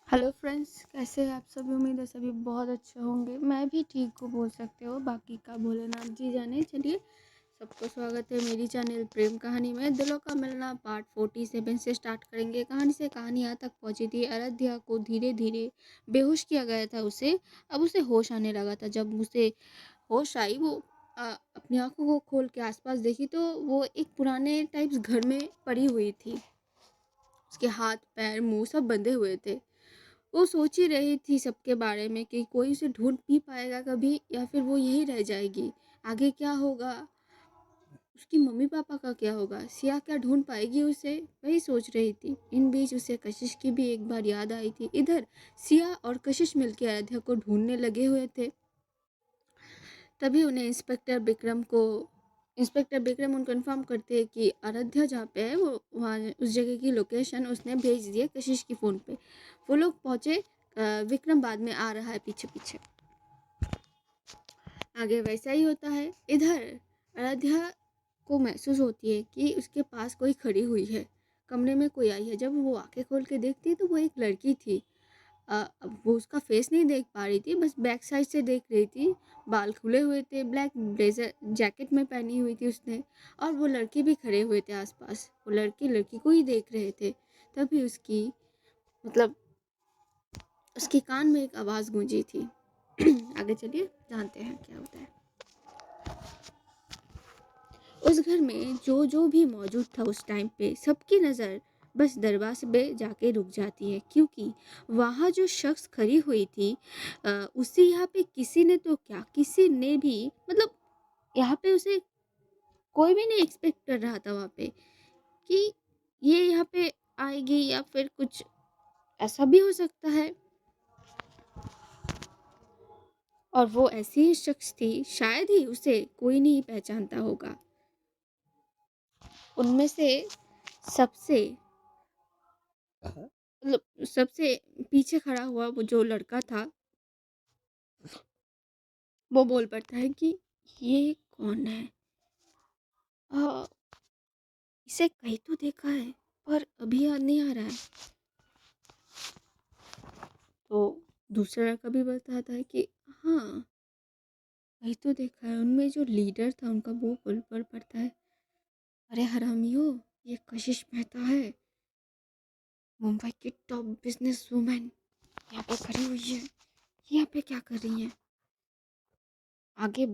Hello friends, कैसे हैं आप सभी। उम्मीद है सभी बहुत अच्छे होंगे। मैं भी ठीक हूँ बोल सकते हो, बाकी का भोलेनाथ जी जाने। चलिए, सबको स्वागत है मेरी चैनल प्रेम कहानी में। दिलों का मिलना पार्ट 47 से स्टार्ट करेंगे। कहानी से कहानी यहाँ तक पहुँची थी। आराध्या को धीरे धीरे बेहोश किया गया था उसे। अब उसे होश आने लगा था। जब उसे होश आई, वो अपनी आंखों को खोल के आसपास देखी तो वो एक पुराने टाइप्स घर में पड़ी हुई थी। उसके हाथ पैर मुंह सब बंधे हुए थे। वो सोच ही रही थी सबके बारे में कि कोई उसे ढूंढ भी पाएगा कभी, या फिर वो यही रह जाएगी। आगे क्या होगा, उसकी मम्मी पापा का क्या होगा, सिया क्या ढूंढ पाएगी उसे, वही सोच रही थी। इन बीच उसे कशिश की भी एक बार याद आई थी। इधर सिया और कशिश मिलकर आराध्या को ढूंढने लगे हुए थे। तभी उन्हें इंस्पेक्टर विक्रम उनको इन्फॉर्म करते हैं कि आराध्या जहाँ पे है वो वहाँ उस जगह की लोकेशन उसने भेज दी है कशिश की फ़ोन पे। वो लोग पहुँचे। विक्रम बाद में आ रहा है पीछे पीछे। आगे वैसा ही होता है। इधर आराध्या को महसूस होती है कि उसके पास कोई खड़ी हुई है। कमरे में कोई आई है। जब वो आंखें खोल के देखती है तो वो एक लड़की थी। अब वो उसका फेस नहीं देख पा रही थी, बस बैक साइड से देख रही थी। बाल खुले हुए थे, ब्लैक ब्लेजर जैकेट में पहनी हुई थी उसने। और वो लड़के भी खड़े हुए थे आसपास। वो लड़की लड़की को ही देख रहे थे। तभी उसकी मतलब उसके कान में एक आवाज़ गूंजी थी। आगे चलिए, जानते हैं क्या होता है। उस घर में जो जो भी मौजूद था उस टाइम पे, सबकी नज़र बस दरवाजे पे जाके रुक जाती है, क्योंकि वहाँ जो शख्स खड़ी हुई थी, उसे यहाँ पे किसी ने तो क्या, किसी ने भी मतलब यहाँ पे उसे कोई भी नहीं एक्सपेक्ट कर रहा था वहाँ पे कि ये यहाँ पे आएगी, या फिर कुछ ऐसा भी हो सकता है। और वो ऐसी ही शख्स थी, शायद ही उसे कोई नहीं पहचानता होगा। उनमें से सबसे मतलब सबसे पीछे खड़ा हुआ वो जो लड़का था, वो बोल पड़ता है कि ये कौन है। आ, इसे कहीं तो देखा है, पर अभी याद नहीं आ रहा है। तो दूसरा लड़का भी बताता है कि हाँ, कहीं तो देखा है। उनमें जो लीडर था उनका वो बोल पड़ता है, अरे हरामियो, ये कशिश मेहता है, मुंबई की टॉप बिजनेस वुमेन यहाँ पे खड़ी हुई है। ये यहाँ पे क्या कर रही है। आगे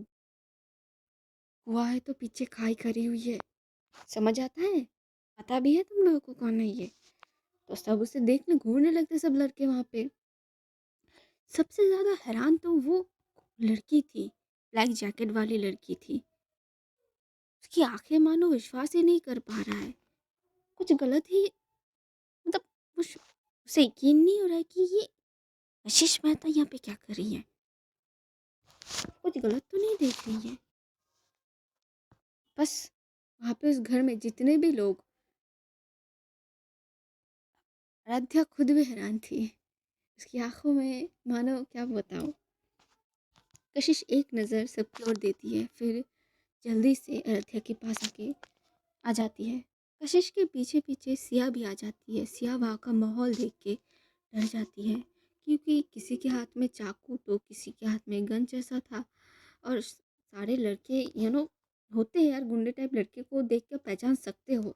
हुआ है तो पीछे खाई खड़ी हुई है। समझ आता है, पता भी है तुम लोगों को कौन है ये। तो सब उसे देखने घूरने लगते सब लड़के वहां पे। सबसे ज्यादा हैरान तो वो लड़की थी, ब्लैक जैकेट वाली लड़की थी। उसकी आंखें मानो विश्वास ही नहीं कर पा रहा है। कुछ गलत ही मतलब उसे यकीन नहीं हो रहा है कि ये आशीष मेहता यहाँ पे क्या कर रही है। कुछ गलत तो नहीं देख रही है। बस वहां पे उस घर में जितने भी लोग, आराध्या खुद भी हैरान थी। उसकी आंखों में मानो क्या बताओ। कशिश एक नज़र सबकी ओर देती है, फिर जल्दी से अराध्या के पास आके आ जाती है। कशिश के पीछे पीछे सिया भी आ जाती है। सिया वहाँ का माहौल देख के डर जाती है, क्योंकि किसी के हाथ में चाकू तो किसी के हाथ में गन जैसा था। और सारे लड़के होते हैं यार, गुंडे टाइप लड़के को देख के पहचान सकते हो।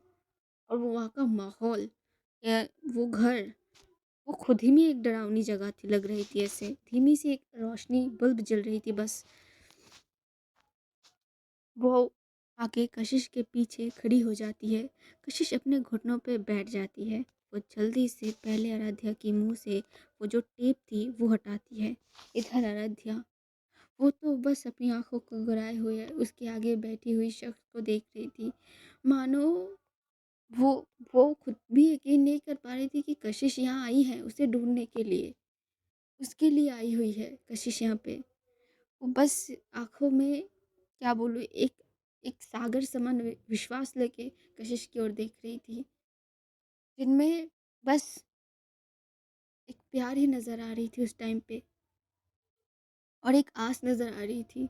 और वो वहाँ का माहौल या वो घर, वो खुद ही में एक डरावनी जगह थी, लग रही थी। ऐसे धीमी सी एक रोशनी बल्ब जल रही थी बस। वो आके कशिश के पीछे खड़ी हो जाती है। कशिश अपने घुटनों पे बैठ जाती है। वो जल्दी से पहले आराध्या की मुंह से वो जो टेप थी वो हटाती है। इधर आराध्या, वो तो बस अपनी आंखों को गराए हुए उसके आगे बैठी हुई शख्स को देख रही थी। मानो वो वो खुद भी यकीन नहीं कर पा रही थी कि कशिश यहाँ आई है उसे ढूंढने के लिए। उसके लिए आई हुई है कशिश यहाँ पे। वो बस आंखों में क्या बोलूँ, एक एक सागर समान विश्वास लेके कशिश की ओर देख रही थी, जिनमें बस एक प्यार ही नज़र आ रही थी उस टाइम पे। और एक आस नज़र आ रही थी।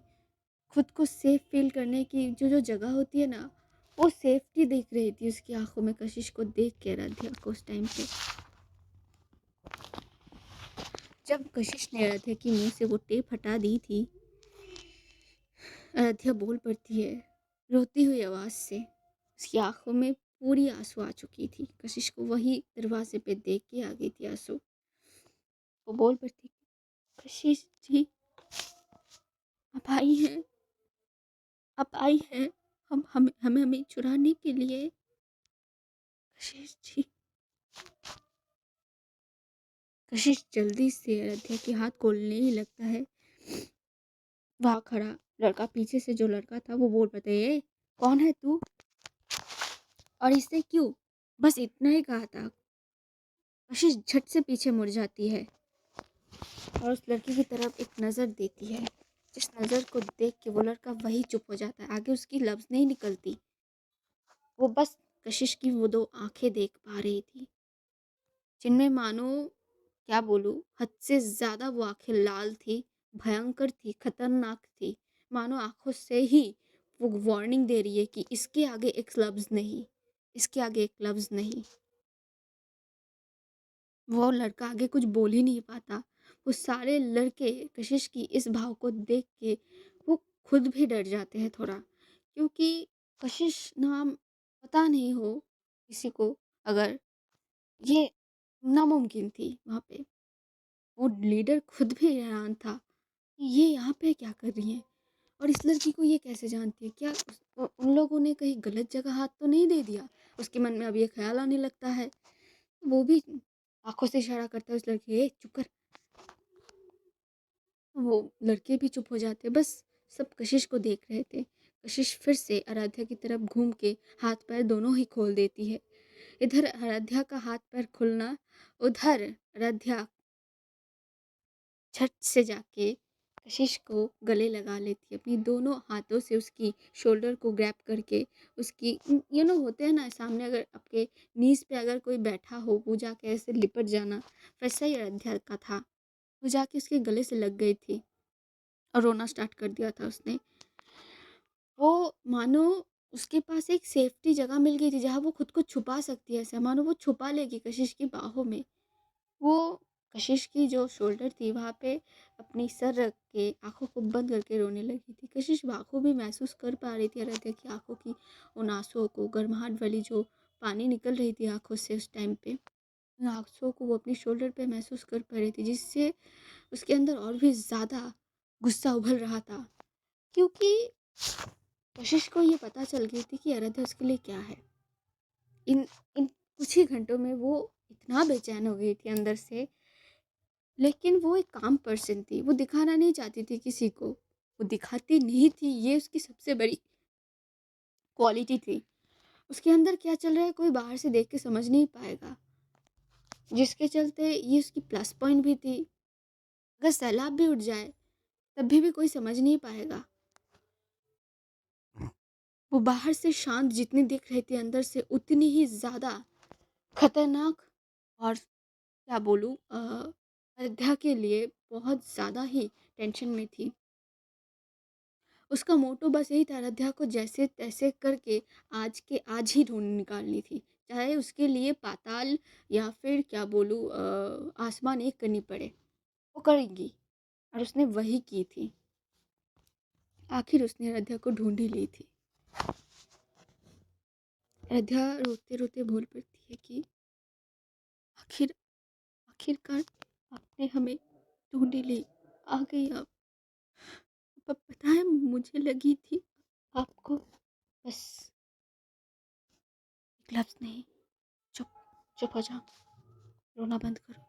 खुद को सेफ फील करने की जो जो जगह होती है ना, वो सेफ्टी दिख रही थी उसकी आंखों में कशिश को देख के आराध्या को उस टाइम पे। जब कशिश ने आराध्या की मुंह से वो टेप हटा दी थी, आराध्या बोल पड़ती है रोती हुई आवाज से। उसकी आंखों में पूरी आंसू आ चुकी थी। कशिश को वही दरवाजे पे देख के आ गई थी आंसू। वो बोल पड़ती, कशिश जी आप आई हैं, आप आई हैं, हम हमें हमें हमें चुराने के लिए। कशिश जी। कशिश जल्दी से आराध्या के हाथ खोलने ही लगता है। वहां खड़ा लड़का, पीछे से जो लड़का था, वो बोल पड़ता है, ए कौन है तू और इससे क्यों? बस इतना ही कहा था। कशिश झट से पीछे मुड़ जाती है और उस लड़की की तरफ एक नज़र देती है। जिस नज़र को देख के वो लड़का वही चुप हो जाता है। आगे उसकी लफ्ज़ नहीं निकलती। वो बस कशिश की वो दो आंखें देख पा रही थी, जिनमें मानो, क्या बोलूं, हद से ज़्यादा वो आंखें लाल थी, भयंकर थी, खतरनाक थी। मानो आंखों से ही वो वार्निंग दे रही है कि इसके आगे एक लफ्ज़ नहीं, इसके आगे एक लफ्ज़ नहीं। वो लड़का आगे कुछ बोल ही नहीं पाता। वो सारे लड़के कशिश की इस भाव को देख के वो खुद भी डर जाते हैं थोड़ा, क्योंकि कशिश नाम पता नहीं हो किसी को, अगर ये नामुमकिन थी वहाँ पे। वो लीडर खुद भी हैरान था कि ये यहाँ पे क्या कर रही है और इस लड़की को ये कैसे जानती है। क्या उन लोगों ने कहीं गलत जगह हाथ तो नहीं दे दिया? उसके मन में अब ये ख्याल आने लगता है। वो भी आंखों से इशारा करता है उस लड़की, ए चुप कर। वो लड़के भी चुप हो जाते, बस सब कशिश को देख रहे थे। कशिश फिर से आराध्या की तरफ घूम के हाथ पैर दोनों ही खोल देती है। इधर आराध्या का हाथ पैर खुलना, उधर आराध्या झट से जाके कशिश को गले लगा लेती है, अपनी दोनों हाथों से उसकी शोल्डर को ग्रैब करके। उसकी होते हैं ना, सामने अगर आपके नीज पे अगर कोई बैठा हो, वो जाके ऐसे लिपट जाना, वैसा ही आराध्या का था। वो जाके उसके गले से लग गई थी और रोना स्टार्ट कर दिया था उसने। वो मानो उसके पास एक सेफ्टी जगह मिल गई थी जहाँ वो खुद को छुपा सकती है। ऐसा मानो वो छुपा लेगी कशिश की बाहों में। वो कशिश की जो शोल्डर थी वहाँ पे अपनी सर रख के आंखों को बंद करके रोने लगी थी। कशिश आंखों भी महसूस कर पा रही थी आराध्या की आंखों की उन आंसुओं को, गर्माहट वाली जो पानी निकल रही थी आंखों से उस टाइम पे। उन आंसुओं को वो अपनी शोल्डर पे महसूस कर पा रही थी, जिससे उसके अंदर और भी ज़्यादा गुस्सा उभल रहा था। क्योंकि कशिश को ये पता चल गई थी कि आराध्या उसके लिए क्या है। इन इन कुछ ही घंटों में वो इतना बेचैन हो गई थी अंदर से। लेकिन वो एक काम पर्सन थी, वो दिखाना नहीं चाहती थी किसी को, वो दिखाती नहीं थी, ये उसकी सबसे बड़ी क्वालिटी थी। उसके अंदर क्या चल रहा है कोई बाहर से देख के समझ नहीं पाएगा, जिसके चलते ये उसकी प्लस पॉइंट भी थी। अगर सैलाब भी उठ जाए तब भी कोई समझ नहीं पाएगा। वो बाहर से शांत जितनी दिख रही थी, अंदर से उतनी ही ज़्यादा खतरनाक। और क्या बोलूँ, अयोध्या के लिए बहुत ज़्यादा ही टेंशन में थी। उसका मोटो बस यही था, अयोध्या को जैसे तैसे करके आज के आज ही ढूंढ निकालनी थी, चाहे उसके लिए पाताल या फिर क्या बोलूँ आसमान एक करनी पड़े, वो करेंगी। और उसने वही की थी। आखिर उसने अयोध्या को ढूंढ ही ली थी। अयोध्या रोते रोते बोल पड़ती है कि आखिर आखिरकार आपने हमें ढूंढ ही ली, आ गई आप। पता है मुझे लगी थी आपको, बस एक लफ्ज़ नहीं, चुप चुप हो जाओ, रोना बंद करो।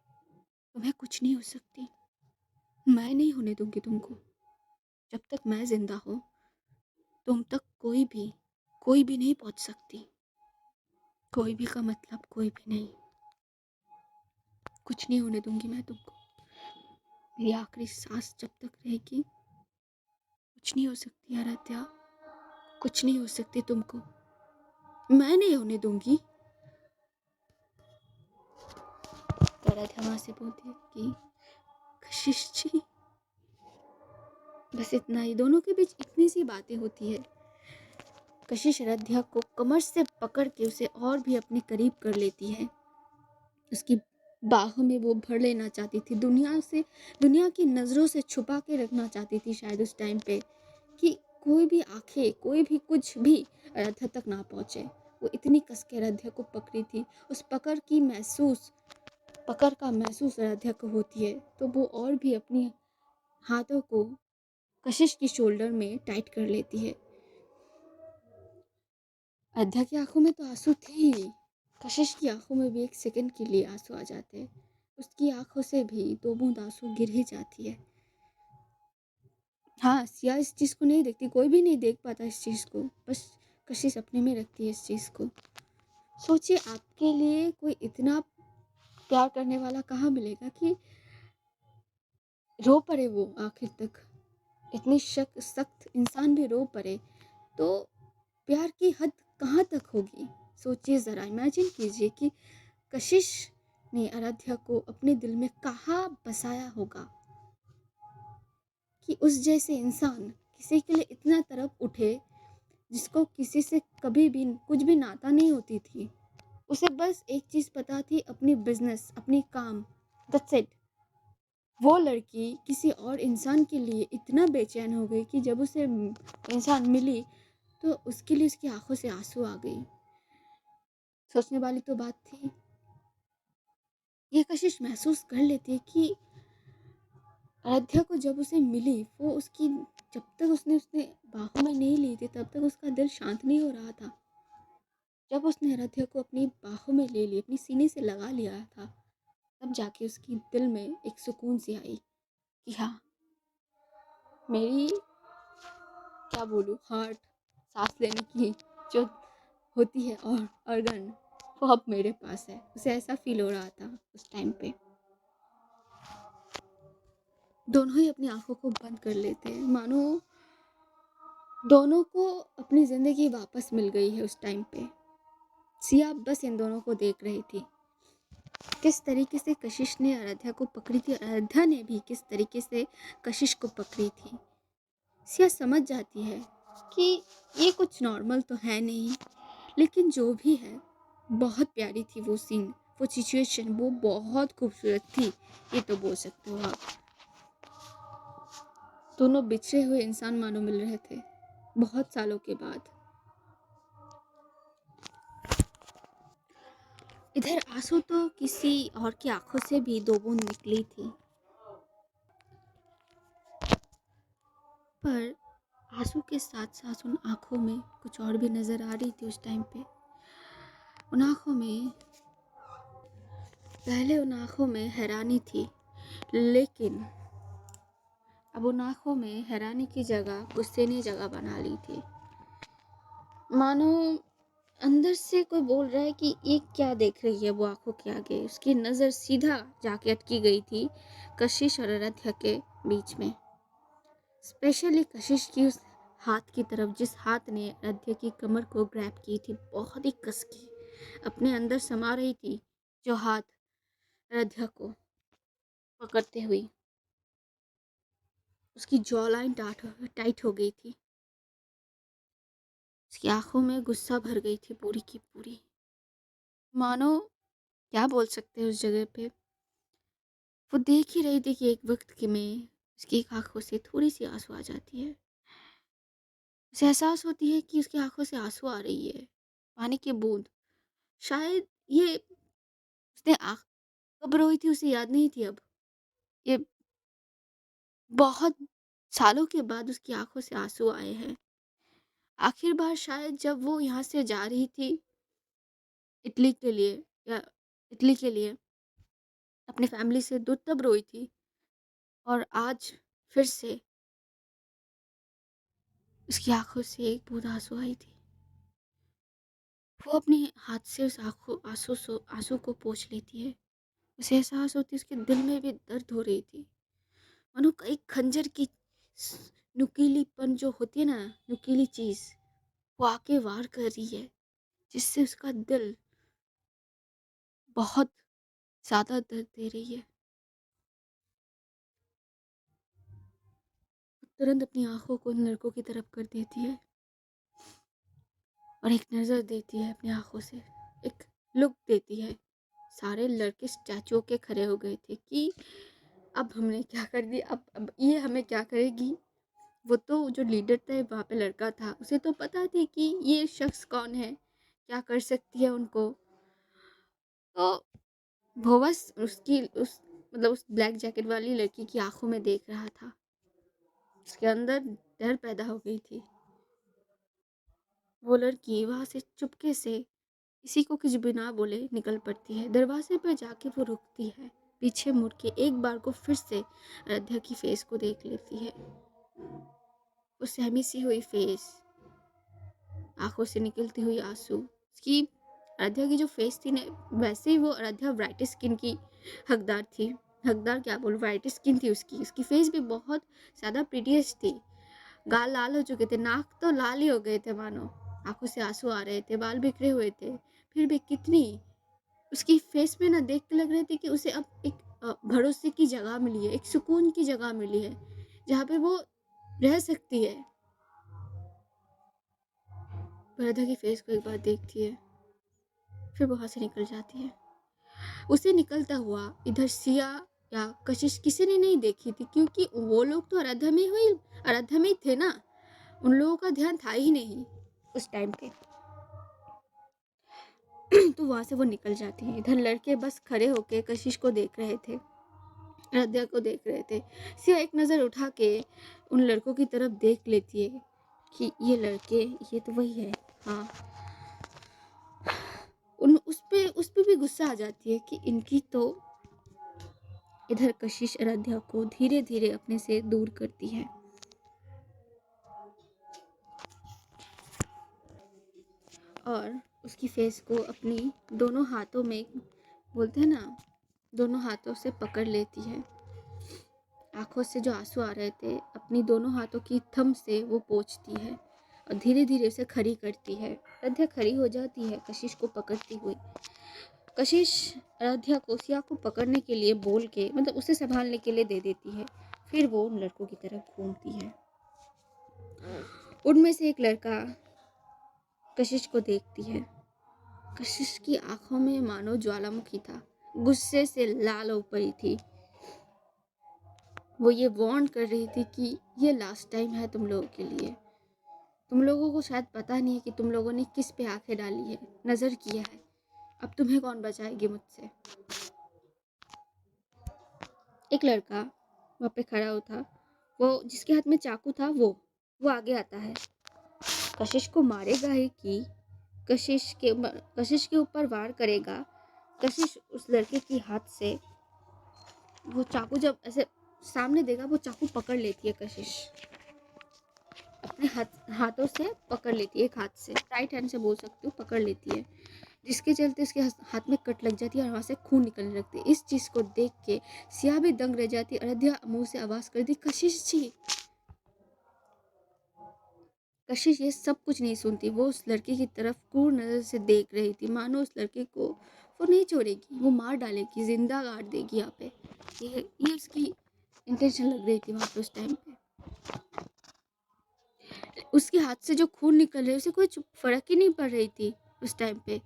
तुम्हें कुछ नहीं हो सकती, मैं नहीं होने दूंगी तुमको। जब तक मैं जिंदा हूँ तुम तक कोई भी नहीं पहुँच सकती। कोई भी का मतलब कोई भी नहीं। कुछ नहीं होने दूंगी मैं तुमको। मेरी आखिरी सांस जब तक रहेगी कुछ नहीं हो सकती आराध्या, कुछ नहीं हो सकती तुमको, मैं नहीं होने दूंगी। आराध्या वहाँ से बोलती है कि कशिश जी, बस इतना ही। दोनों के बीच इतनी सी बातें होती है। कशिश आराध्या को कमर से पकड़ के उसे और भी अपने करीब कर लेती है। उसकी बाहों में वो भर लेना चाहती थी, दुनिया की नज़रों से छुपा के रखना चाहती थी शायद उस टाइम पे, कि कोई भी आंखें, कोई भी कुछ भी अयोध्या तक ना पहुंचे। वो इतनी कस के अयोध्या को पकड़ी थी। उस पकड़ का महसूस अयोध्या को होती है, तो वो और भी अपनी हाथों को कशिश की शोल्डर में टाइट कर लेती है। अयोध्या की आंखों में तो आंसू थे ही, कशिश की आंखों में भी एक सेकंड के लिए आंसू आ जाते हैं। उसकी आंखों से भी दो बूंद आंसू गिर ही जाती है। हाँ, सिया इस चीज़ को नहीं देखती, कोई भी नहीं देख पाता इस चीज़ को, बस कशिश अपने में रखती है इस चीज़ को। सोचिए, आपके लिए कोई इतना प्यार करने वाला कहाँ मिलेगा कि रो पड़े वो आखिर तक। इतनी सख्त इंसान भी रो पड़े तो प्यार की हद कहाँ तक होगी। सोचिए ज़रा, इमेजिन कीजिए कि कशिश ने आराध्या को अपने दिल में कहाँ बसाया होगा कि उस जैसे इंसान किसी के लिए इतना तरफ उठे, जिसको किसी से कभी भी कुछ भी नाता नहीं होती थी। उसे बस एक चीज़ पता थी, अपनी बिजनेस, अपनी काम, दैट्स इट। वो लड़की किसी और इंसान के लिए इतना बेचैन हो गई कि जब उसे इंसान मिली तो उसके लिए उसकी आंखों से आंसू आ गई। सोचने वाली तो बात थी। ये कशिश महसूस कर लेती है कि आराध्या को जब उसे मिली, वो उसकी, जब तक उसने उसने बाहों में नहीं ली थी तब तक उसका दिल शांत नहीं हो रहा था। जब उसने आराध्या को अपनी बाहों में ले ली, अपनी सीने से लगा लिया था, तब जाके उसकी दिल में एक सुकून सी आई कि हाँ, मेरी, क्या बोलूँ, हार्ट, सांस लेने की जो होती है और ऑर्गन, वो अब मेरे पास है। उसे ऐसा फील हो रहा था उस टाइम पे। दोनों ही अपनी आंखों को बंद कर लेते हैं, मानो दोनों को अपनी ज़िंदगी वापस मिल गई है। उस टाइम पे सिया बस इन दोनों को देख रही थी, किस तरीके से कशिश ने आराध्या को पकड़ी थी, आराध्या ने भी किस तरीके से कशिश को पकड़ी थी। सिया समझ जाती है कि ये कुछ नॉर्मल तो है नहीं, लेकिन जो भी है, बहुत प्यारी थी वो सीन, वो सिचुएशन, वो बहुत खूबसूरत थी, ये तो बोल सकते हो आप। दोनों बिछड़े हुए इंसान मानो मिल रहे थे बहुत सालों के बाद। इधर आंसू तो किसी और की आंखों से भी दो बूंद निकली थी, पर आंसू के साथ साथ उन आंखों में कुछ और भी नजर आ रही थी उस टाइम पे। उन आंखों में, पहले उन आंखों में हैरानी थी, लेकिन अब उन आंखों में हैरानी की जगह गुस्से ने जगह बना ली थी। मानो अंदर से कोई बोल रहा है कि ये क्या देख रही है वो आंखों के आगे। उसकी नज़र सीधा जाके अटकी गई थी कशिश और आराध्या के बीच में, स्पेशली कशिश की उस हाथ की तरफ, जिस हाथ ने आराध्या की कमर को ग्रैब की थी, बहुत ही कस की अपने अंदर समा रही थी। जो हाथ आराध्या को पकड़ते हुए उसकी जॉ लाइन टाइट हो गई थी। उसकी आंखों में गुस्सा भर गई थी पूरी की पूरी। मानो, क्या बोल सकते हैं उस जगह पे, वो देख ही रही थी कि एक वक्त के में उसकी एक आंखों से थोड़ी सी आंसू आ जाती है। उसे एहसास होती है कि उसकी आंखों से आंसू आ रही है, पानी की बूंद। शायद ये उसने आँख कब रोई थी उसे याद नहीं थी अब। ये बहुत सालों के बाद उसकी आंखों से आंसू आए हैं। आखिर बार शायद जब वो यहाँ से जा रही थी इटली के लिए, या इटली के लिए अपनी फैमिली से दूर, तब रोई थी। और आज फिर से उसकी आंखों से एक बूंद आंसू आई थी। वो अपने हाथ से उस आंसू को पोंछ लेती है। उसे एहसास होती है उसके दिल में भी दर्द हो रही थी, मानो एक खंजर की नुकीलीपन जो होती है ना, नुकीली चीज, वो आके वार कर रही है, जिससे उसका दिल बहुत ज्यादा दर्द दे रही है। वो तुरंत अपनी आंखों को उन लड़कों की तरफ कर देती है और एक नज़र देती है अपनी आंखों से, एक लुक देती है सारे लड़के स्टैचू के खड़े हो गए थे कि अब हमने क्या कर दिया, अब ये हमें क्या करेगी। वो तो जो लीडर था वहाँ पे लड़का था, उसे तो पता थी कि ये शख्स कौन है, क्या कर सकती है उनको। तो वो बस उसकी उस मतलब उस ब्लैक जैकेट वाली लड़की की आंखों में देख रहा था। उसके अंदर डर पैदा हो गई थी। वो लड़की वहां से चुपके से किसी को कुछ बिना बोले निकल पड़ती है। दरवाजे पर जाके वो रुकती है, पीछे मुड़ के एक बार को फिर से आराध्या की फेस को देख लेती है। वो सहमी सी हुई फेस, आंखों से निकलती हुई आंसू। उसकी आराध्या की जो फेस थी ना, वैसे ही वो आराध्या ब्राइट स्किन की हकदार थी। हकदार क्या बोलूं, ब्राइट स्किन थी उसकी। उसकी फेस भी बहुत ज़्यादा प्रीटियस थी। गाल लाल हो चुके थे, नाक तो लाल ही हो गए थे मानो। आंखों से आंसू आ रहे थे, बाल बिखरे हुए थे। फिर भी कितनी उसकी फेस में ना देख के लग रहे थे कि उसे अब एक भरोसे की जगह मिली है, एक सुकून की जगह मिली है जहाँ पे वो रह सकती है। राधा की फेस को एक बार देखती है, फिर वहां से निकल जाती है। उसे निकलता हुआ इधर सिया या कशिश किसी ने नहीं देखी थी, क्योंकि वो लोग तो आराध्या में ही थे ना। उन लोगों का ध्यान था ही नहीं उस टाइम पे। तो वहां से वो निकल जाती है। इधर लड़के बस खड़े होके कशिश को देख रहे थे, आराध्या को देख रहे थे। सिया एक नजर उठा के उन लड़कों की तरफ देख लेती है कि ये लड़के, ये तो वही है। हाँ, उस पे भी गुस्सा आ जाती है कि इनकी तो। इधर कशिश आराध्या को धीरे धीरे अपने से दूर करती है और उसकी फेस को अपनी दोनों हाथों में, बोलते हैं ना, दोनों हाथों से पकड़ लेती है। आंखों से जो आंसू आ रहे थे अपनी दोनों हाथों की थंब से वो पोंछती है और धीरे धीरे उसे खड़ी करती है। आराध्या खड़ी हो जाती है कशिश को पकड़ती हुई। कशिश आराध्या को सिया को पकड़ने के लिए बोल के, मतलब उसे संभालने के लिए दे देती है। फिर वो उन लड़कों की तरफ घूमती है। उनमें से एक लड़का कशिश को देखती है। कशिश की आंखों में मानो ज्वालामुखी था, गुस्से से लाल हो पड़ी थी। वो ये वार्न कर रही थी कि ये लास्ट टाइम है तुम लोगों के लिए। तुम लोगों को शायद पता नहीं है कि तुम लोगों ने किस पे आंखें डाली है, नजर किया है। अब तुम्हें कौन बचाएगी मुझसे। एक लड़का वहाँ पे खड़ा हुआ था, वो जिसके हाथ में चाकू था, वो आगे आता है। कशिश को मारेगा ही कि कशिश के ऊपर वार करेगा। कशिश उस लड़के की हाथ से वो चाकू जब ऐसे सामने देगा, वो चाकू पकड़ लेती है। कशिश अपने हाथों से पकड़ लेती है, एक हाथ से, राइट हैंड से बोल सकती हूँ, पकड़ लेती है। जिसके चलते उसके हाथ में कट लग जाती है और वहां से खून निकलने लगती है। इस चीज को देख के सिया भी दंग रह जाती है। आराध्या मुंह से आवाज कर दी, कशिश जी। कशिश ये सब कुछ नहीं सुनती, वो उस लड़के की तरफ क्रूर नजर से देख रही थी, मानो उस लड़के को वो नहीं छोड़ेगी, वो मार डालेगी, जिंदा गाड़ देगी यहाँ पे। ये उसकी इंटेंशन लग रही थी वहां पे उस टाइम पे। उसके हाथ से जो खून निकल रही, उसे कोई फर्क ही नहीं पड़ रही थी उस टाइम पे।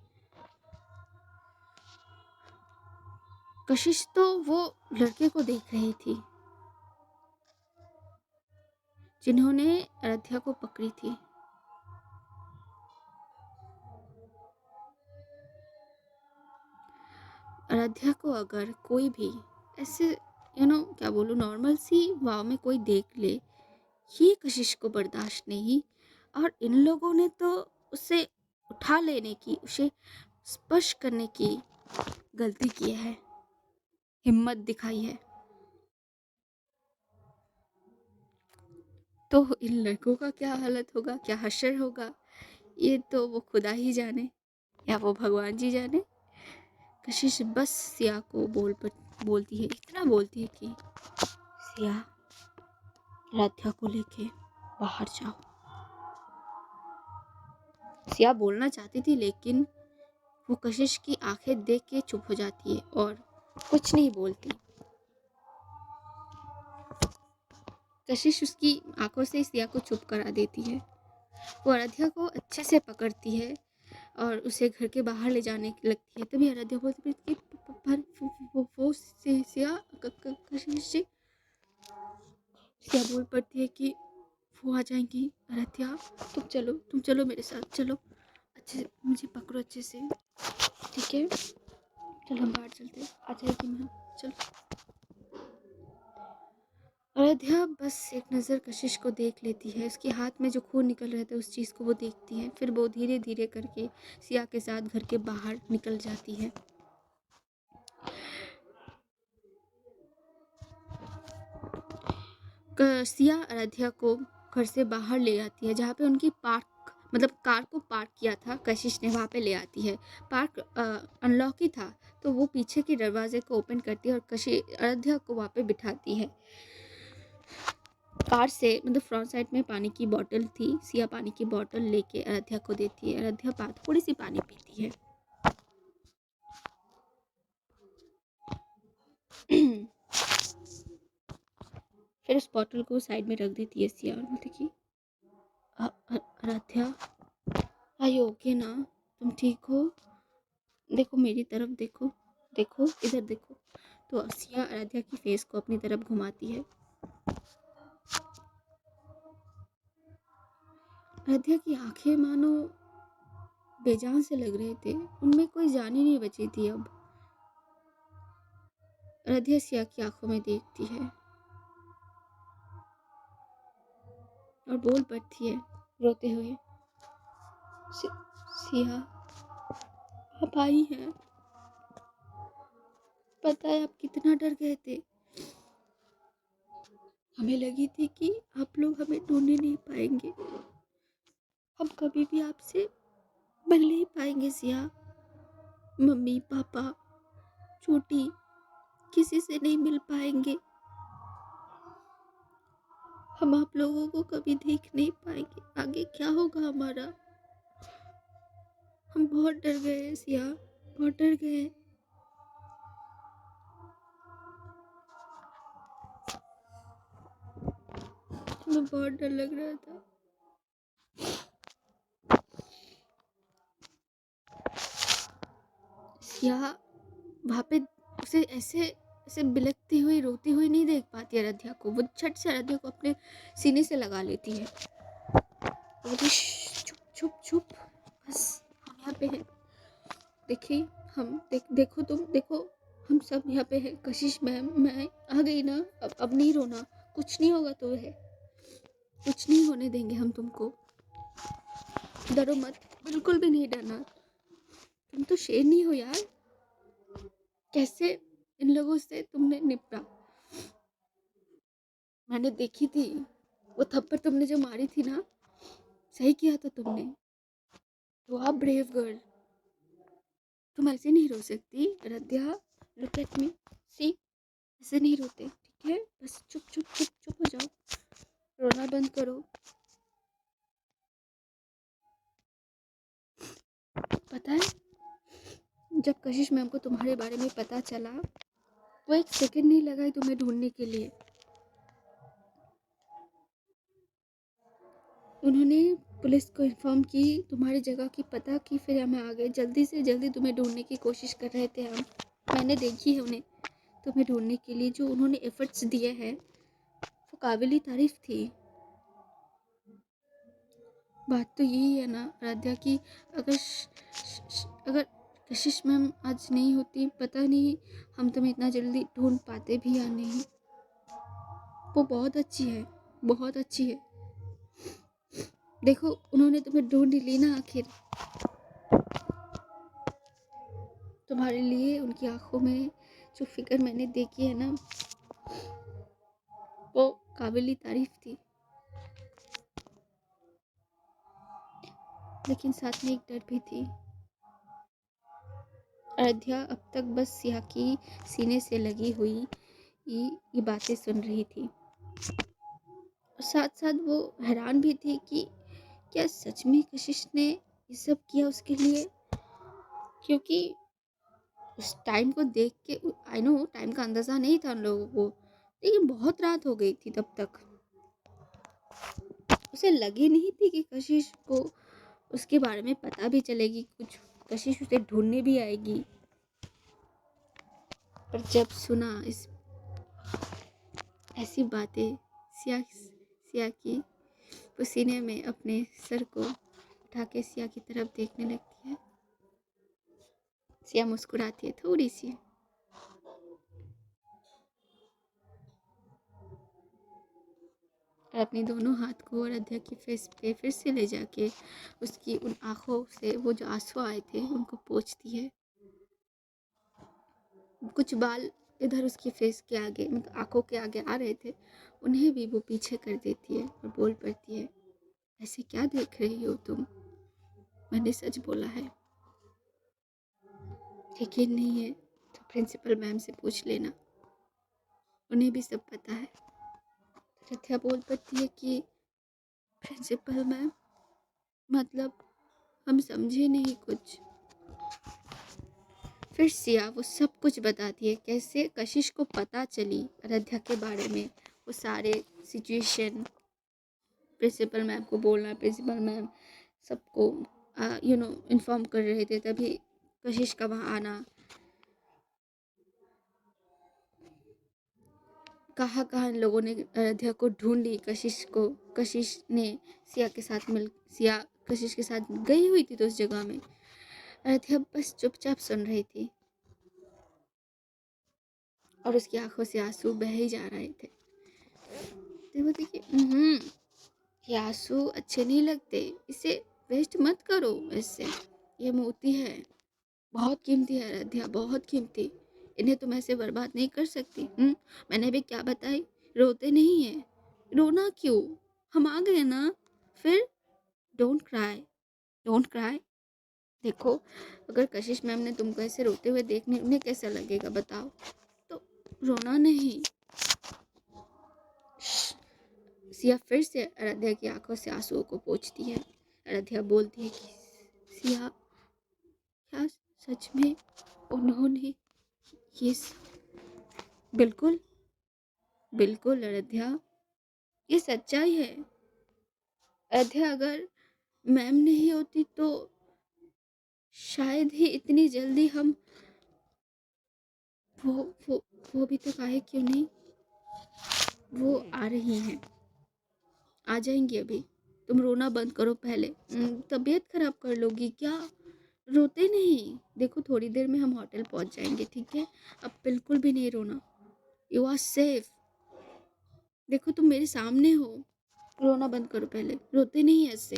कशिश तो वो लड़के को देख रही थी जिन्होंने आराध्या को पकड़ी थी। आराध्या को अगर कोई भी ऐसे क्या बोलूं, नॉर्मल सी वाव में कोई देख ले, ये कशिश को बर्दाश्त नहीं। और इन लोगों ने तो उसे उठा लेने की, उसे स्पर्श करने की गलती की है, हिम्मत दिखाई है। तो इन लड़कों का क्या हालत होगा, क्या हश्र होगा, ये तो वो खुदा ही जाने या वो भगवान जी जाने। कशिश बस सिया को बोलती है, इतना बोलती है कि सिया, राध्या को लेके बाहर जाओ। सिया बोलना चाहती थी, लेकिन वो कशिश की आंखें देख के चुप हो जाती है और कुछ नहीं बोलती। कशिश उसकी आंखों से सिया को चुप करा देती है। वो आराध्या को अच्छे से पकड़ती है और उसे घर के बाहर ले जाने लगती है। तभी आराध्या बोलती है कि पर वो सिया कशिश सिया बोल पड़ती है कि वो आ जाएंगी। आराध्या तुम चलो मेरे साथ चलो, अच्छे से मुझे पकड़ो अच्छे से, ठीक है, चलो हम बाहर चलते हैं, आ जाएगी मैम, चलो। आराध्या बस एक नज़र कशिश को देख लेती है, उसके हाथ में जो खून निकल रहा था उस चीज़ को वो देखती है, फिर वो धीरे धीरे करके सिया के साथ घर के बाहर निकल जाती है। सिया आराध्या को घर से बाहर ले आती है, जहाँ पे उनकी कार को पार्क किया था कशिश ने, वहाँ पे ले आती है। पार्क अनलॉक ही था, तो वो पीछे के दरवाजे को ओपन करती है और कशिश आराध्या को वहाँ पे बिठाती है। कार से फ्रंट साइड में पानी की बोतल थी, सिया पानी की बोतल लेके आराध्या को देती है। आराध्या थोड़ी सी पानी पीती है। फिर उस बोतल को साइड में रख देती है सिया और बोलती कि आराध्या, आर ओके ना, तुम ठीक हो, देखो मेरी तरफ, देखो देखो इधर देखो। तो सिया आराध्या की फेस को अपनी तरफ घुमाती है। आराध्या की आंखें मानो बेजान से लग रहे थे, उनमें कोई जान ही नहीं बची थी अब। आराध्या सिया की आंखों में देखती है और बोल पड़ती है रोते हुए, सिया आप आई हैं, पता है आप कितना डर गए थे, हमें लगी थी कि आप लोग हमें ढूंढने नहीं पाएंगे, हम कभी भी आपसे मिल नहीं पाएंगे सिया, मम्मी पापा छोटी किसी से नहीं मिल पाएंगे, हम आप लोगों को कभी देख नहीं पाएंगे, आगे क्या होगा हमारा, हम बहुत डर गए हैं सिया, बहुत डर गए हैं। हमें बहुत डर लग रहा था। सिया वहाँ पे उसे ऐसे ऐसे बिलखती हुई रोती हुई नहीं देख पाती आराध्या को, वो झट से आराध्या को अपने सीने से लगा लेती है। बोली चुप चुप चुप, बस हम यहाँ पे हैं, देखिए हम देखो तुम देखो, हम सब यहाँ पे हैं, कशिश मैम मैं आ गई ना, अब नहीं रोना, कुछ नहीं होगा, तो है कुछ नहीं होने देंगे हम तुमको, डरो मत, बिल्कुल भी नहीं डरना, तुम तो शेर नहीं हो यार, कैसे इन लोगों से तुमने निपटा, मैंने देखी थी वो थप्पड़ तुमने जो मारी थी ना, सही किया था तुमने, तो आप ब्रेव गर्ल, तुम ऐसे नहीं रो सकती आराध्या, लुक एट मी, सी ऐसे नहीं रोते, ठीक है, बस चुप चुप चुप चुप हो जाओ, रोना बंद करो। पता है जब कशिश मैम को तुम्हारे बारे में पता चला, वो एक सेकंड नहीं लगाई तुम्हें ढूंढने के लिए, उन्होंने पुलिस को इन्फॉर्म की, तुम्हारी जगह की पता की, फिर हमें आ गए, जल्दी से जल्दी तुम्हें ढूंढने की कोशिश कर रहे थे हम, मैंने देखी है उन्हें, तुम्हें ढूंढने के लिए जो उन्होंने एफर्ट्स दिए हैं वो काबिल तारीफ थी। बात तो यही है ना आराध्या की, अगर कशिश मैम आज नहीं होती, पता नहीं हम तुम्हें इतना जल्दी ढूंढ पाते भी या नहीं, वो बहुत अच्छी है, बहुत अच्छी है, देखो उन्होंने तुम्हें ढूंढ ली ना आखिर, तुम्हारे लिए उनकी आंखों में जो फिक्र मैंने देखी है ना, वो काबिल तारीफ थी, लेकिन साथ में एक डर भी थी। अयोध्या अब तक बस सिया की सीने से लगी हुई ये बातें सुन रही थी, और साथ साथ वो हैरान भी थी कि क्या सच में कशिश ने ये सब किया उसके लिए, क्योंकि उस टाइम को देख के, आई नो टाइम का अंदाजा नहीं था उन लोगों को, लेकिन बहुत रात हो गई थी तब तक, उसे लगी नहीं थी कि कशिश को उसके बारे में पता भी चलेगी कुछ, कशिश उसे ढूंढने भी आएगी, और जब सुना इस ऐसी बातें, सिया सिया की वो सीने में अपने सर को उठा के सिया की तरफ देखने लगती है। सिया मुस्कुराती है थोड़ी सी और अपनी दोनों हाथ को आराध्या की फेस पे फिर से ले जाके उसकी उन आँखों से वो जो आंसू आए थे उनको पोंछती है। कुछ बाल इधर उसकी फेस के आगे मतलब आँखों के आगे आ रहे थे, उन्हें भी वो पीछे कर देती है और बोल पड़ती है, ऐसे क्या देख रही हो तुम? मैंने सच बोला है। यकीन नहीं है तो प्रिंसिपल मैम से पूछ लेना, उन्हें भी सब पता है। रथ्या बोल पड़ती है कि प्रिंसिपल मैम मतलब हम समझे नहीं कुछ। फिर सिया वो सब कुछ बताती है, कैसे कशिश को पता चली आराध्या के बारे में, वो सारे सिचुएशन, प्रिंसिपल मैम को बोलना, प्रिंसिपल मैम सबको इन्फॉर्म कर रहे थे, तभी कशिश का वहाँ आना, कहाँ कहाँ इन लोगों ने आराध्या को ढूंढी, कशिश ने सिया कशिश के साथ गई हुई थी तो उस जगह में आराध्या बस चुपचाप सुन रही थी और उसकी आंखों से आंसू बह ही जा रहे थे। तो बोलती कि ये आंसू अच्छे नहीं लगते, इसे वेस्ट मत करो, इससे ये मोती है, बहुत कीमती है आराध्या, बहुत कीमती, इन्हें तुम ऐसे बर्बाद नहीं कर सकती। मैंने भी क्या बताई, रोते नहीं है, रोना क्यों, हम आ गए ना। फिर डोंट क्राई, डोंट क्राई। देखो अगर कशिश मैम ने तुमको ऐसे रोते हुए देखने उन्हें कैसा लगेगा बताओ, तो रोना नहीं। सिया फिर से आराध्या की आंखों से आंसुओं को पोंछती है। आराध्या बोलती है कि सिया क्या सच में उन्होंने ये बिल्कुल बिल्कुल आराध्या, ये सच्चाई है। आराध्या अगर मैम नहीं होती तो शायद ही इतनी जल्दी हम वो वो वो भी तो काहे क्यों नहीं, वो आ रही हैं, आ जाएंगी अभी, तुम रोना बंद करो पहले, तबीयत खराब कर लोगी क्या, रोते नहीं। देखो थोड़ी देर में हम होटल पहुंच जाएंगे, ठीक है, अब बिल्कुल भी नहीं रोना, यू आर सेफ। देखो तुम मेरे सामने हो, रोना बंद करो पहले, रोते नहीं ऐसे।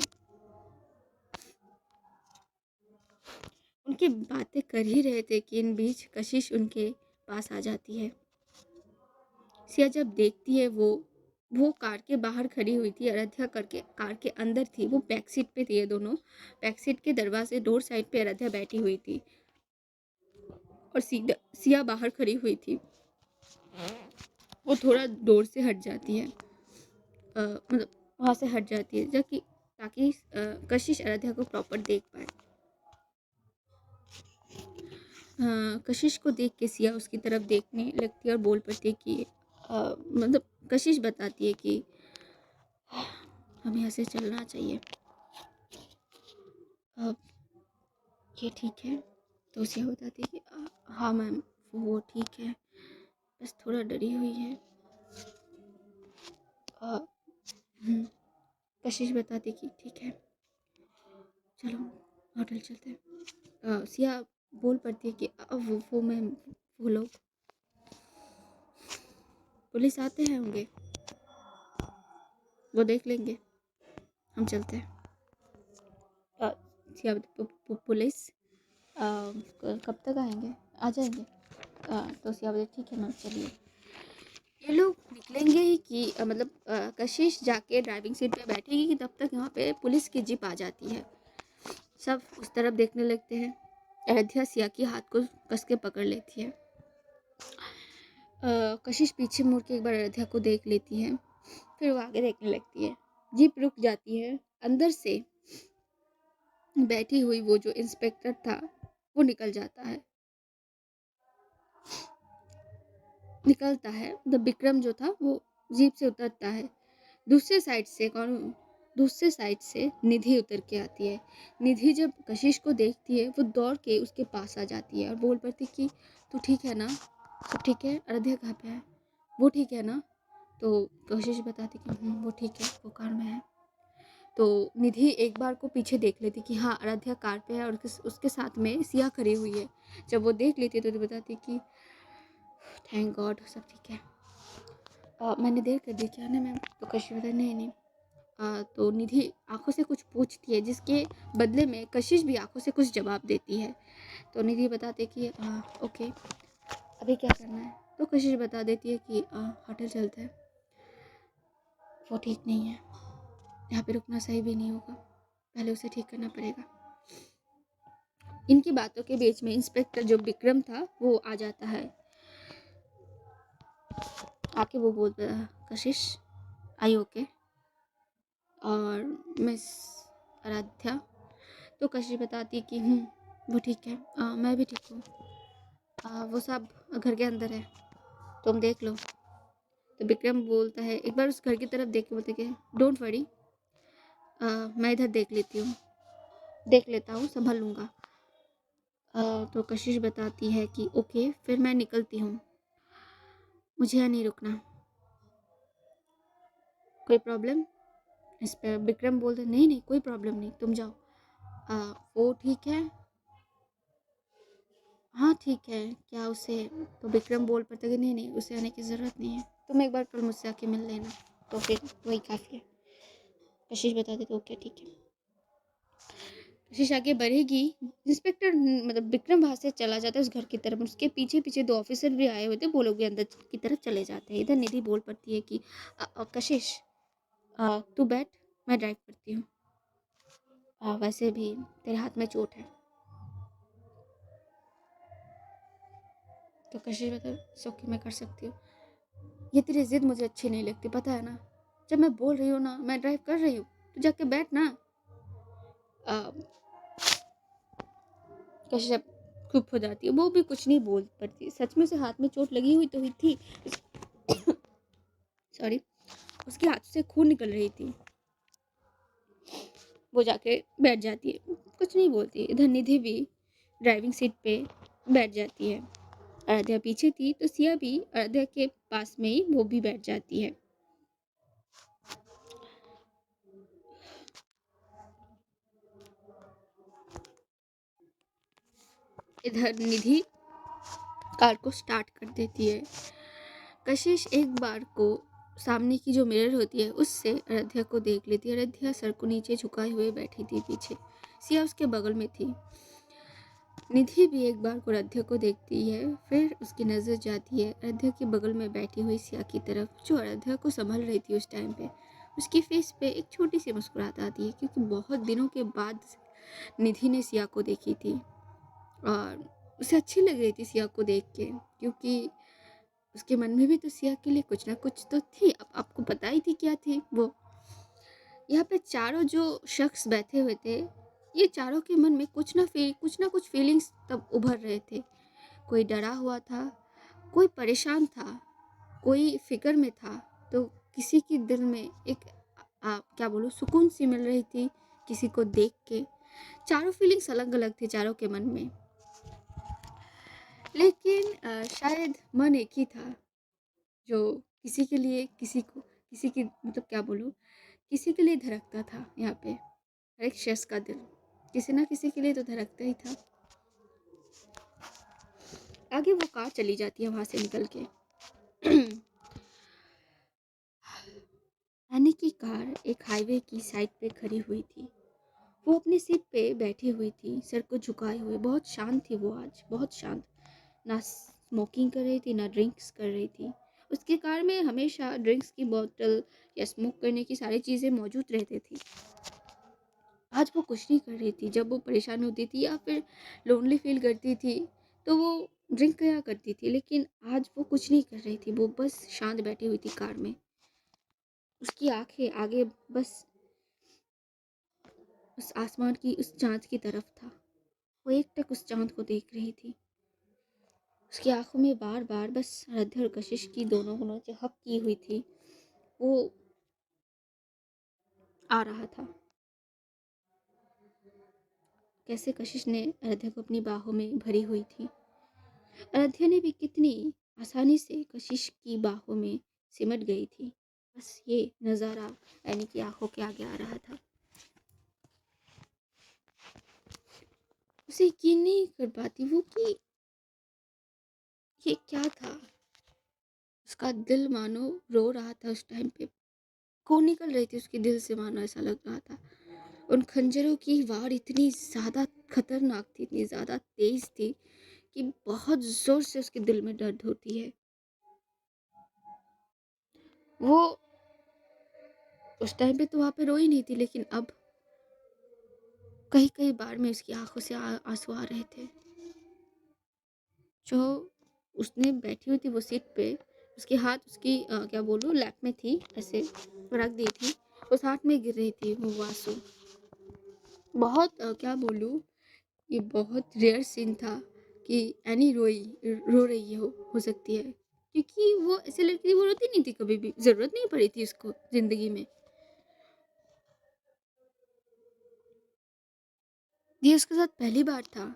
उनकी बातें कर ही रहे थे कि इन बीच कशिश उनके पास आ जाती है। सिया जब देखती है वो कार के बाहर खड़ी हुई थी, आराध्या करके कार के अंदर थी, वो बैक सीट पे थी, ये दोनों बैक सीट के दरवाजे डोर साइड पे आराध्या बैठी हुई थी और सिया बाहर खड़ी हुई थी। वो थोड़ा डोर से हट जाती है, मतलब वहाँ से हट जाती है ताकि कशिश आराध्या को प्रॉपर देख पाए। कशिश को देख के सिया उसकी तरफ देखने लगती है और बोल पड़ती है कि मतलब कशिश बताती है कि हमें ऐसे चलना चाहिए, अब ये ठीक है। तो सिया बताती है कि हाँ मैम वो ठीक है, बस थोड़ा डरी हुई है। कशिश बताती कि ठीक है चलो होटल चलते हैं। सिया बोल पड़ती है कि वो मैम वो लोग पुलिस आते हैं होंगे, वो देख लेंगे, हम चलते हैं। सिया पुलिस कब तक आएंगे, आ जाएंगे। तो सिया बोले ठीक है मैम चलिए। ये लोग निकलेंगे ही कि मतलब कशिश जाके ड्राइविंग सीट पे बैठेगी कि तब तक यहाँ पे पुलिस की जीप आ जाती है। सब उस तरफ देखने लगते हैं। आराध्या सिया की हाथ को कस के पकड़ लेती है। कशिश पीछे मुड़ के एक बार आराध्या को देख लेती है, फिर वो आगे देखने लगती है। जीप रुक जाती है, अंदर से बैठी हुई वो जो इंस्पेक्टर था वो निकलता है द विक्रम जो था वो जीप से उतरता है। दूसरे साइड से निधि उतर के आती है। निधि जब कशिश को देखती है वो दौड़ के उसके पास आ जाती है और बोल पड़ती कि तू ठीक है ना, सब ठीक है? आराध्या कहाँ पे है? वो ठीक है ना? तो कशिश बताती कि वो ठीक है, वो कार में है। तो निधि एक बार को पीछे देख लेती कि हाँ आराध्या कार पे है और उसके साथ में सिया खड़ी हुई है। जब वो देख लेती तो निधि बताती कि थैंक गॉड सब ठीक है। मैंने देर कर दी क्या ना मैम? तो कशिश बताती नहीं नहीं। तो निधि आंखों से कुछ पूछती है जिसके बदले में कशिश भी आंखों से कुछ जवाब देती है। तो निधि बताते कि ओके अभी क्या करना है? तो कशिश बता देती है कि होटल चलते हैं, वो ठीक नहीं है, यहाँ पे रुकना सही भी नहीं होगा, पहले उसे ठीक करना पड़ेगा। इनकी बातों के बीच में इंस्पेक्टर जो विक्रम था वो आ जाता है। आके वो बोलता है कशिश आई ओके? और मिस आराध्या? तो कशिश बताती कि वो ठीक है, मैं भी ठीक हूँ, वो सब घर के अंदर है, तुम देख लो। तो विक्रम बोलता है एक बार उस घर की तरफ देख के बोलते कि डोंट वरी, मैं इधर देख लेती हूँ, देख लेता हूँ, संभल लूँगा। तो कशिश बताती है कि ओके फिर मैं निकलती हूँ, मुझे यहाँ नहीं रुकना। कोई प्रॉब्लम? इस पर विक्रम बोलते नहीं नहीं कोई प्रॉब्लम नहीं, तुम जाओ। वो ठीक है? हाँ ठीक है, क्या उसे? तो विक्रम बोल पड़ता कि नहीं नहीं उसे आने की ज़रूरत नहीं है, तुम एक बार कल मुझसे आके मिल लेना, तो फिर वही काफ़ी है। कशिश बता देते ओके ठीक है। कशिश आगे बढ़ेगी, इंस्पेक्टर मतलब विक्रम वहाँ से चला जाता है उस घर की तरफ। उसके पीछे पीछे दो ऑफिसर भी आए हुए थे, वो लोग भी अंदर की तरफ चले जाते हैं। इधर निधि बोल पड़ती है कि कशिश तू बैठ, मैं ड्राइव करती हूँ, वैसे भी तेरे हाथ में चोट है। तो कशिश बता सो मैं कर सकती हूँ, ये तेरी जिद मुझे अच्छी नहीं लगती, पता है ना? जब मैं बोल रही हूँ ना मैं ड्राइव कर रही हूँ, तो जाके बैठ ना। कश्यप चुप हो जाती है, वो भी कुछ नहीं बोल पड़ती। सच में उसे हाथ में चोट लगी हुई तो हुई थी, सॉरी, उसके हाथ से खून निकल रही थी। वो जाके बैठ जाती है, कुछ नहीं बोलती। इधर निधि भी ड्राइविंग सीट पे बैठ जाती है। आराध्या पीछे थी तो सिया भी आराध्या के पास में ही वो भी बैठ जाती है। इधर निधि कार को स्टार्ट कर देती है। कशिश एक बार को सामने की जो मिरर होती है उससे आराध्या को देख लेती है। आराध्या सर को नीचे झुकाए हुए बैठी थी, पीछे सिया उसके बगल में थी। निधि भी एक बार को आराध्या को देखती है, फिर उसकी नज़र जाती है आराध्या के बगल में बैठी हुई सिया की तरफ, जो आराध्या को संभल रही थी उस टाइम पे। उसकी फेस पे एक छोटी सी मुस्कुराहट आती है, क्योंकि बहुत दिनों के बाद निधि ने सिया को देखी थी और उसे अच्छी लग रही थी सिया को देख के, क्योंकि उसके मन में भी तो सिया के लिए कुछ ना कुछ तो थी। अब आपको पता ही थी क्या थी वो। यहाँ पे चारों जो शख्स बैठे हुए थे, ये चारों के मन में कुछ ना कुछ फीलिंग्स तब उभर रहे थे। कोई डरा हुआ था, कोई परेशान था, कोई फिक्र में था, तो किसी के दिल में एक क्या बोलूँ सुकून सी मिल रही थी किसी को देख के। चारों फीलिंग्स अलग अलग थे चारों के मन में, लेकिन शायद मन एक ही था, जो किसी के लिए किसी को किसी की मतलब क्या बोलूँ किसी के लिए धड़कता था। यहाँ पे हर एक शख्स का दिल किसी ना किसी के लिए तो धड़कता ही था। आगे वो कार चली जाती है वहां से निकल के। यानी कि कार एक हाईवे की साइड पे खड़ी हुई थी। वो अपनी सीट पे बैठी हुई थी, सर को झुकाए हुए। बहुत शांत थी वो, आज बहुत शांत। ना स्मोकिंग कर रही थी ना ड्रिंक्स कर रही थी। उसकी कार में हमेशा ड्रिंक्स की बोतल या स्मोक करने की सारी चीज़ें मौजूद रहती थी। आज वो कुछ नहीं कर रही थी। जब वो परेशान होती थी या फिर लोनली फील करती थी तो वो ड्रिंक किया करती थी, लेकिन आज वो कुछ नहीं कर रही थी। वो बस शांत बैठी हुई थी कार में। उसकी आंखें आगे बस उस आसमान की उस चाँद की तरफ था। वो एक टक उस चाँद को देख रही थी। उसकी आंखों में बार बार बस आराध्या और कशिश की दोनों गुणों से हक की हुई थी वो आ रहा था। कैसे कशिश ने आराध्या को अपनी बाहों में भरी हुई थी। आराध्या ने भी कितनी आसानी से कशिश की बाहों में सिमट गई थी। बस ये नज़ारा एनी की आंखों के आगे आ रहा था। उसे यकीन नहीं कर पाती वो कि ये क्या था। उसका दिल मानो रो रहा था उस टाइम पे। खून निकल रही थी उसके दिल से, मानो ऐसा लग रहा था। उन खंजरों की वार इतनी ज़्यादा खतरनाक थी, इतनी ज़्यादा तेज थी कि बहुत ज़ोर से उसके दिल में दर्द होती है। वो उस टाइम पे तो वहाँ पे रोई नहीं थी, लेकिन अब कई कई बार में उसकी आंखों से आंसू आ रहे थे। जो उसने बैठी हुई थी वो सीट पे, उसके हाथ उसकी क्या बोलूँ लैप में थी, ऐसे रख दी थी। उस हाथ में गिर रही थी वो आंसू। बहुत क्या बोलूँ, ये बहुत रेयर सीन था कि एनी रो रही हो सकती है, क्योंकि वो ऐसे लड़की थी, वो रोती नहीं थी कभी भी, ज़रूरत नहीं पड़ी थी उसको ज़िंदगी में। ये उसके साथ पहली बार था।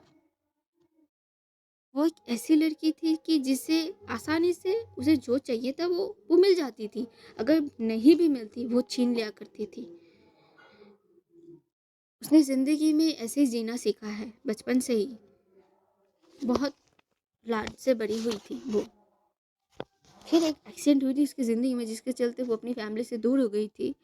वो एक ऐसी लड़की थी कि जिसे आसानी से उसे जो चाहिए था वो मिल जाती थी। अगर नहीं भी मिलती वो छीन लिया करती थी। उसने ज़िंदगी में ऐसे ही जीना सीखा है बचपन से ही। बहुत लाड से बड़ी हुई थी वो। फिर एक एक्सीडेंट हुई थी उसकी ज़िंदगी में, जिसके चलते वो अपनी फैमिली से दूर हो गई थी।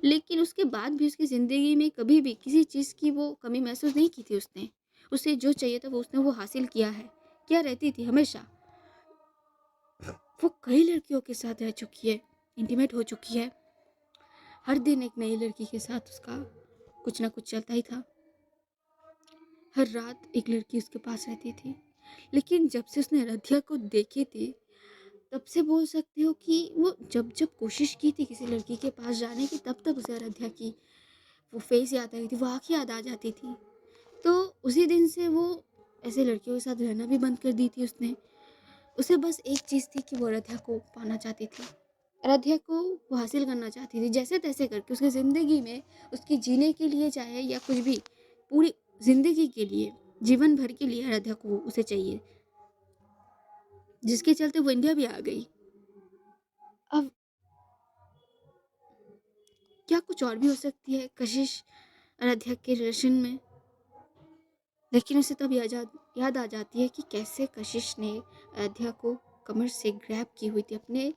लेकिन उसके बाद भी उसकी ज़िंदगी में कभी भी किसी चीज़ की वो कमी महसूस नहीं की थी उसने। उसे जो चाहिए था वो उसने वो हासिल किया है। क्या रहती थी हमेशा। वो कई लड़कियों के साथ रह चुकी है, इंटीमेट हो चुकी है। हर दिन एक नई लड़की के साथ उसका कुछ ना कुछ चलता ही था। हर रात एक लड़की उसके पास रहती थी। लेकिन जब से उसने आराध्या को देखी थी, तब से बोल सकती हो कि वो जब जब कोशिश की थी किसी लड़की के पास जाने की, तब तब उसे आराध्या की वो फेस याद आई थी, वो आँख याद आ जाती थी। तो उसी दिन से वो ऐसे लड़कियों के साथ रहना भी बंद कर दी थी उसने। उसे बस एक चीज़ थी कि वो आराध्या को पाना चाहती थी। आराध्या को वो हासिल करना चाहती थी, जैसे तैसे करके उसकी ज़िंदगी में, उसकी जीने के लिए चाहे या कुछ भी, पूरी ज़िंदगी के लिए, जीवन भर के लिए आराध्या को उसे चाहिए, जिसके चलते वो इंडिया भी आ गई। अब क्या कुछ और भी हो सकती है कशिश आराध्या के रिलेशन में। लेकिन उसे तब याद आ जाती है कि कैसे कशिश ने आराध्या को कमर से ग्रैब की हुई थी, अपने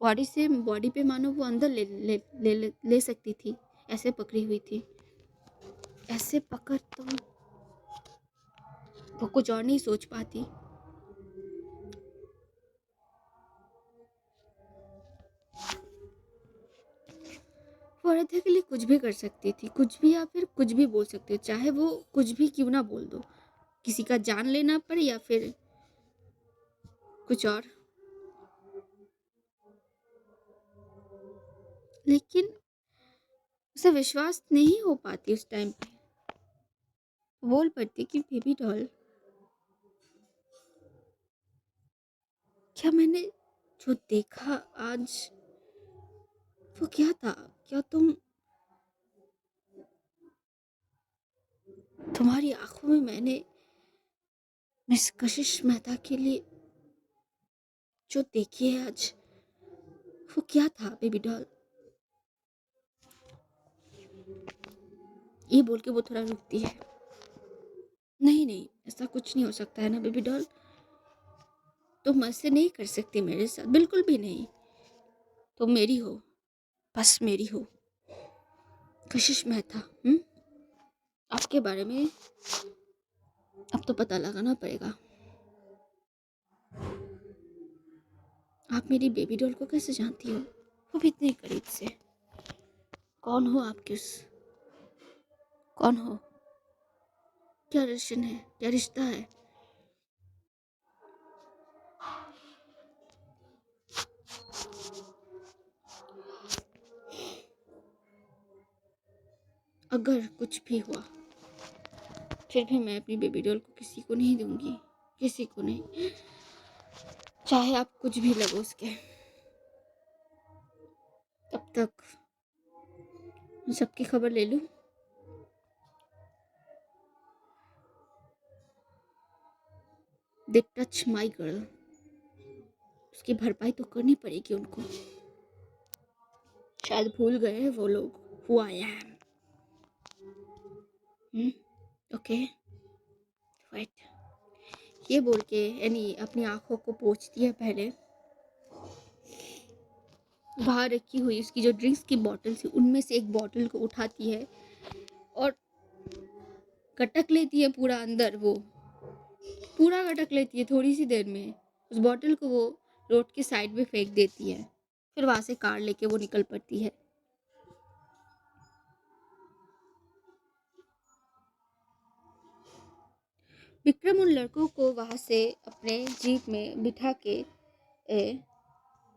बॉडी पे मानो वो अंदर ले सकती थी, ऐसे पकड़ी हुई थी। ऐसे पकड़ तो वो कुछ और नहीं सोच पाती। वो आराध्या के लिए कुछ भी कर सकती थी, कुछ भी, या फिर कुछ भी बोल सकती थी, चाहे वो कुछ भी क्यों ना बोल दो, किसी का जान लेना पड़े या फिर कुछ और। लेकिन उसे विश्वास नहीं हो पाती उस टाइम पे। बोल पड़ती कि बेबी डॉल, क्या मैंने जो देखा आज वो क्या था। क्या तुम्हारी आंखों में मैंने मिस कशिश मेहता के लिए जो देखी है आज, वो क्या था बेबी डॉल। ये बोल के वो थोड़ा रुकती है। नहीं नहीं, ऐसा कुछ नहीं हो सकता है ना बेबी डॉल। तुम ऐसे नहीं कर सकती मेरे साथ, बिल्कुल भी नहीं। तुम मेरी हो, बस मेरी हो। कशिश मेहता। आपके बारे में अब तो पता लगाना पड़ेगा। आप मेरी बेबी डॉल को कैसे जानती हो, वो भी इतने करीब से। कौन हो आप, किस, कौन हो, क्या रिलेशन है, क्या रिश्ता है। अगर कुछ भी हुआ फिर भी मैं अपनी बेबी डॉल को किसी को नहीं दूंगी, किसी को नहीं, चाहे आप कुछ भी लगो उसके। तब तक मैं सबकी खबर ले लूं। दे टच माई गर्ल, उसकी भरपाई तो करनी पड़ेगी उनको। शायद भूल गए हैं वो लोग who I am. Okay wait, ये बोल के एनी अपनी आंखों को पोंछती है। पहले बाहर रखी हुई उसकी जो ड्रिंक्स की बॉटल थी उनमें से एक बॉटल को उठाती है और गटक लेती है पूरा अंदर। वो पूरा गटक लेती है थोड़ी सी देर में। उस बॉटल को वो रोड के साइड में फेंक देती है। फिर वहां से कार लेके वो निकल पड़ती है। विक्रम उन लड़कों को वहां से अपने जीप में बिठा के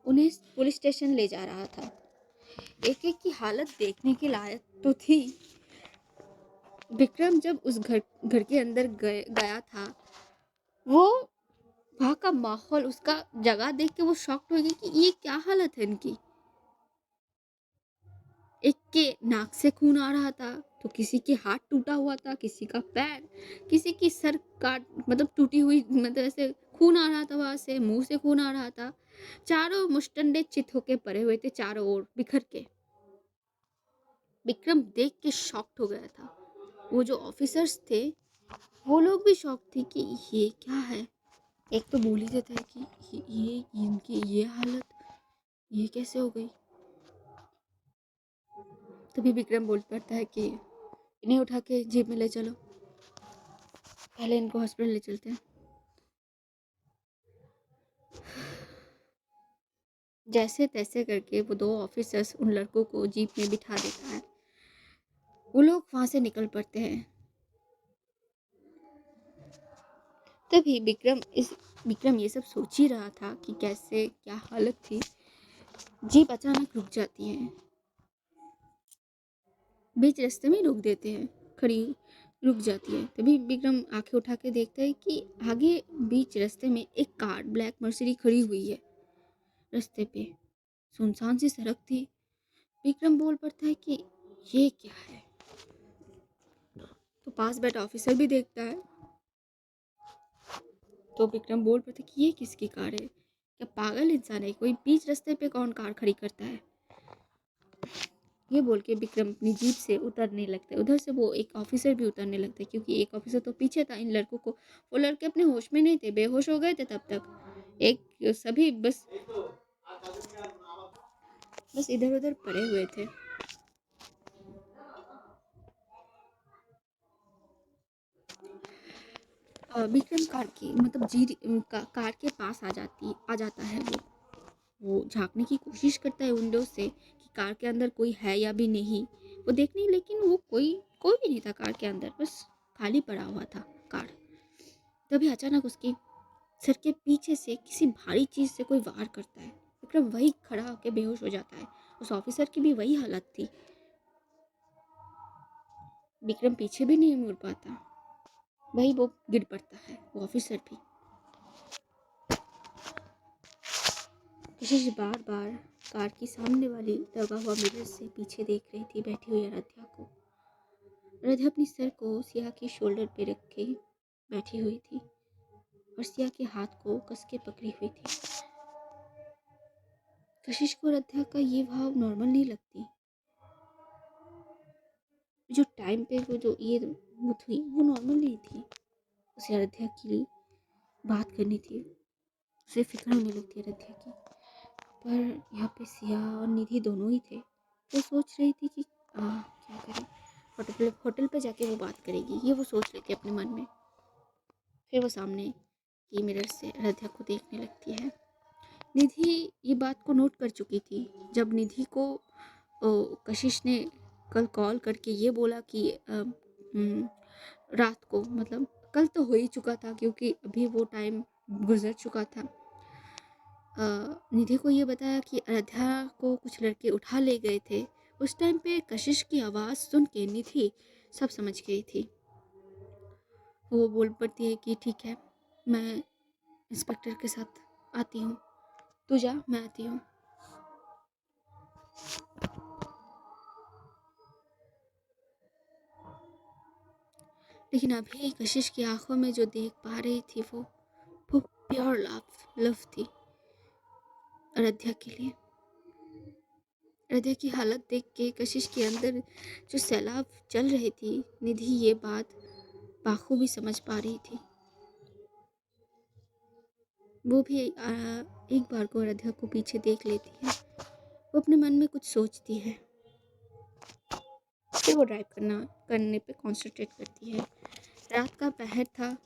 उन्हें पुलिस स्टेशन ले जा रहा था। एक एक की हालत देखने के लायक तो थी। विक्रम जब उस घर के अंदर गया था, वो वहाँ का माहौल, उसका जगह देख के वो शॉक्ड हो गई कि ये क्या हालत है इनकी। एक के नाक से खून आ रहा था, तो किसी के हाथ टूटा हुआ था, किसी का पैर, किसी की सर काट मतलब टूटी हुई, मतलब ऐसे खून आ रहा था, वहां से मुंह से खून आ रहा था। चारों मुस्टंडे चित होके पड़े हुए थे चारों ओर बिखर के। विक्रम देख के शॉक्ड हो गया था। वो जो ऑफिसर्स थे वो लोग भी शॉक थे कि ये क्या है। एक तो बोल ही देता है कि ये इनकी ये हालत, ये कैसे हो गई। तभी विक्रम बोल पड़ता है कि इन्हें उठा के जीप में ले चलो, पहले इनको हॉस्पिटल ले चलते हैं। जैसे तैसे करके वो दो ऑफिसर्स उन लड़कों को जीप में बिठा देता है। वो लोग वहां से निकल पड़ते हैं। तभी विक्रम ये सब सोच ही रहा था कि कैसे क्या हालत थी। जीप अचानक रुक जाती है, बीच रास्ते में रुक देते हैं, खड़ी रुक जाती है। तभी विक्रम आंखें उठा के देखता है कि आगे बीच रास्ते में एक कार ब्लैक मर्सिडीज खड़ी हुई है। रास्ते पे सुनसान सी सड़क थी। विक्रम बोल पड़ता है कि ये क्या है। तो पास बैठा ऑफिसर भी देखता है। तो विक्रम बोल पड़ता है कि ये किसकी कार है, क्या पागल इंसान है कोई, बीच रास्ते पे कौन कार खड़ी करता है। ये बोल के विक्रम अपनी जीप से उतरने लगता है। उधर से वो एक ऑफिसर भी उतरने लगता है, क्योंकि एक ऑफिसर तो पीछे था इन लड़कों को। वो लड़के अपने होश में नहीं थे, बेहोश हो गए थे तब तक। एक सभी बस इधर उधर पड़े हुए थे। विक्रम कार की मतलब कार के पास आ जाता है। वो झांकने की कोशिश करता है विंडो से कि कार के अंदर कोई है या भी नहीं। वो देखने, लेकिन वो कोई कोई भी नहीं था कार के अंदर, बस खाली पड़ा हुआ था कार। तभी अचानक उसके सर के पीछे से किसी भारी चीज से कोई वार करता है। विक्रम वही खड़ा होकर बेहोश हो जाता है। उस ऑफिसर की भी वही हालत थी। विक्रम पीछे भी नहीं मुड़ पाता, वही वो गिर पड़ता है, वो ऑफिसर भी। कशिश बार बार कार की सामने वाली लगा हुआ मिरर से पीछे देख रही थी बैठी हुई आराध्या को। आराध्या अपनी सर को सिया के शोल्डर पे रख के बैठी हुई थी और सिया के हाथ को कस के पकड़ी हुई थी। कशिश को आराध्या का ये भाव नॉर्मल नहीं लगती। जो टाइम पे वो जो ये मूत हुई वो नॉर्मल नहीं थी। उसे आराध्या की बात करनी थी, उसे फिक्र होने लगती आराध्या की। पर यहाँ पे सिया और निधि दोनों ही थे। वो सोच रही थी कि क्या करें, होटल पे जाके वो बात करेगी, ये वो सोच रही थी अपने मन में। फिर वो सामने की मिरर से आराध्या को देखने लगती है। निधि ये बात को नोट कर चुकी थी। जब निधि को कशिश ने कल कॉल करके ये बोला कि रात को, मतलब कल तो हो ही चुका था क्योंकि अभी वो टाइम गुजर चुका था। निधि को ये बताया कि आराध्या को कुछ लड़के उठा ले गए थे। उस टाइम पे कशिश की आवाज़ सुन के निधि सब समझ गई थी। वो बोल पड़ती है कि ठीक है, मैं इंस्पेक्टर के साथ आती हूँ, तू जा, मैं आती हूँ। लेकिन अभी कशिश की आंखों में जो देख पा रही थी वो प्योर लव थी। अयोध्या के लिए। अयोध्या की हालत देख के कशिश के अंदर जो सैलाब चल रही थी, निधि ये बात बाखूबी समझ पा रही थी। वो भी एक बार को अयोध्या को पीछे देख लेती है। वो अपने मन में कुछ सोचती है, फिर वो ड्राइव करने पे कंसंट्रेट करती है। रात का पहर था,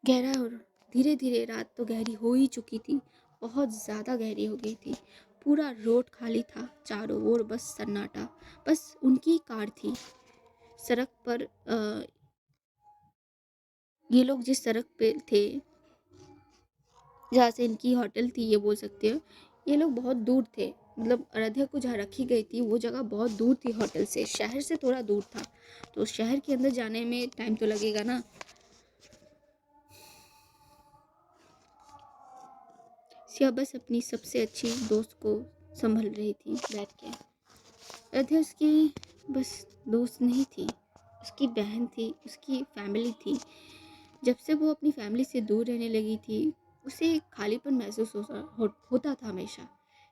गहरा, और धीरे धीरे रात तो गहरी हो ही चुकी थी, बहुत ज़्यादा गहरी हो गई थी। पूरा रोड खाली था, चारों ओर बस सन्नाटा, बस उनकी कार थी। सड़क पर ये लोग जिस सड़क पे थे, जहाँ से इनकी होटल थी, ये बोल सकते हो, ये लोग बहुत दूर थे। मतलब अयोध्या को जहाँ रखी गई थी वो जगह बहुत दूर थी होटल से, शहर से थोड़ा दूर था। तो शहर के अंदर जाने में टाइम तो लगेगा ना। सिया बस अपनी सबसे अच्छी दोस्त को संभल रही थी बैठ के। अयोध्या उसकी बस दोस्त नहीं थी, उसकी बहन थी, उसकी फैमिली थी। जब से वो अपनी फैमिली से दूर रहने लगी थी, उसे एक खालीपन महसूस होता था हमेशा।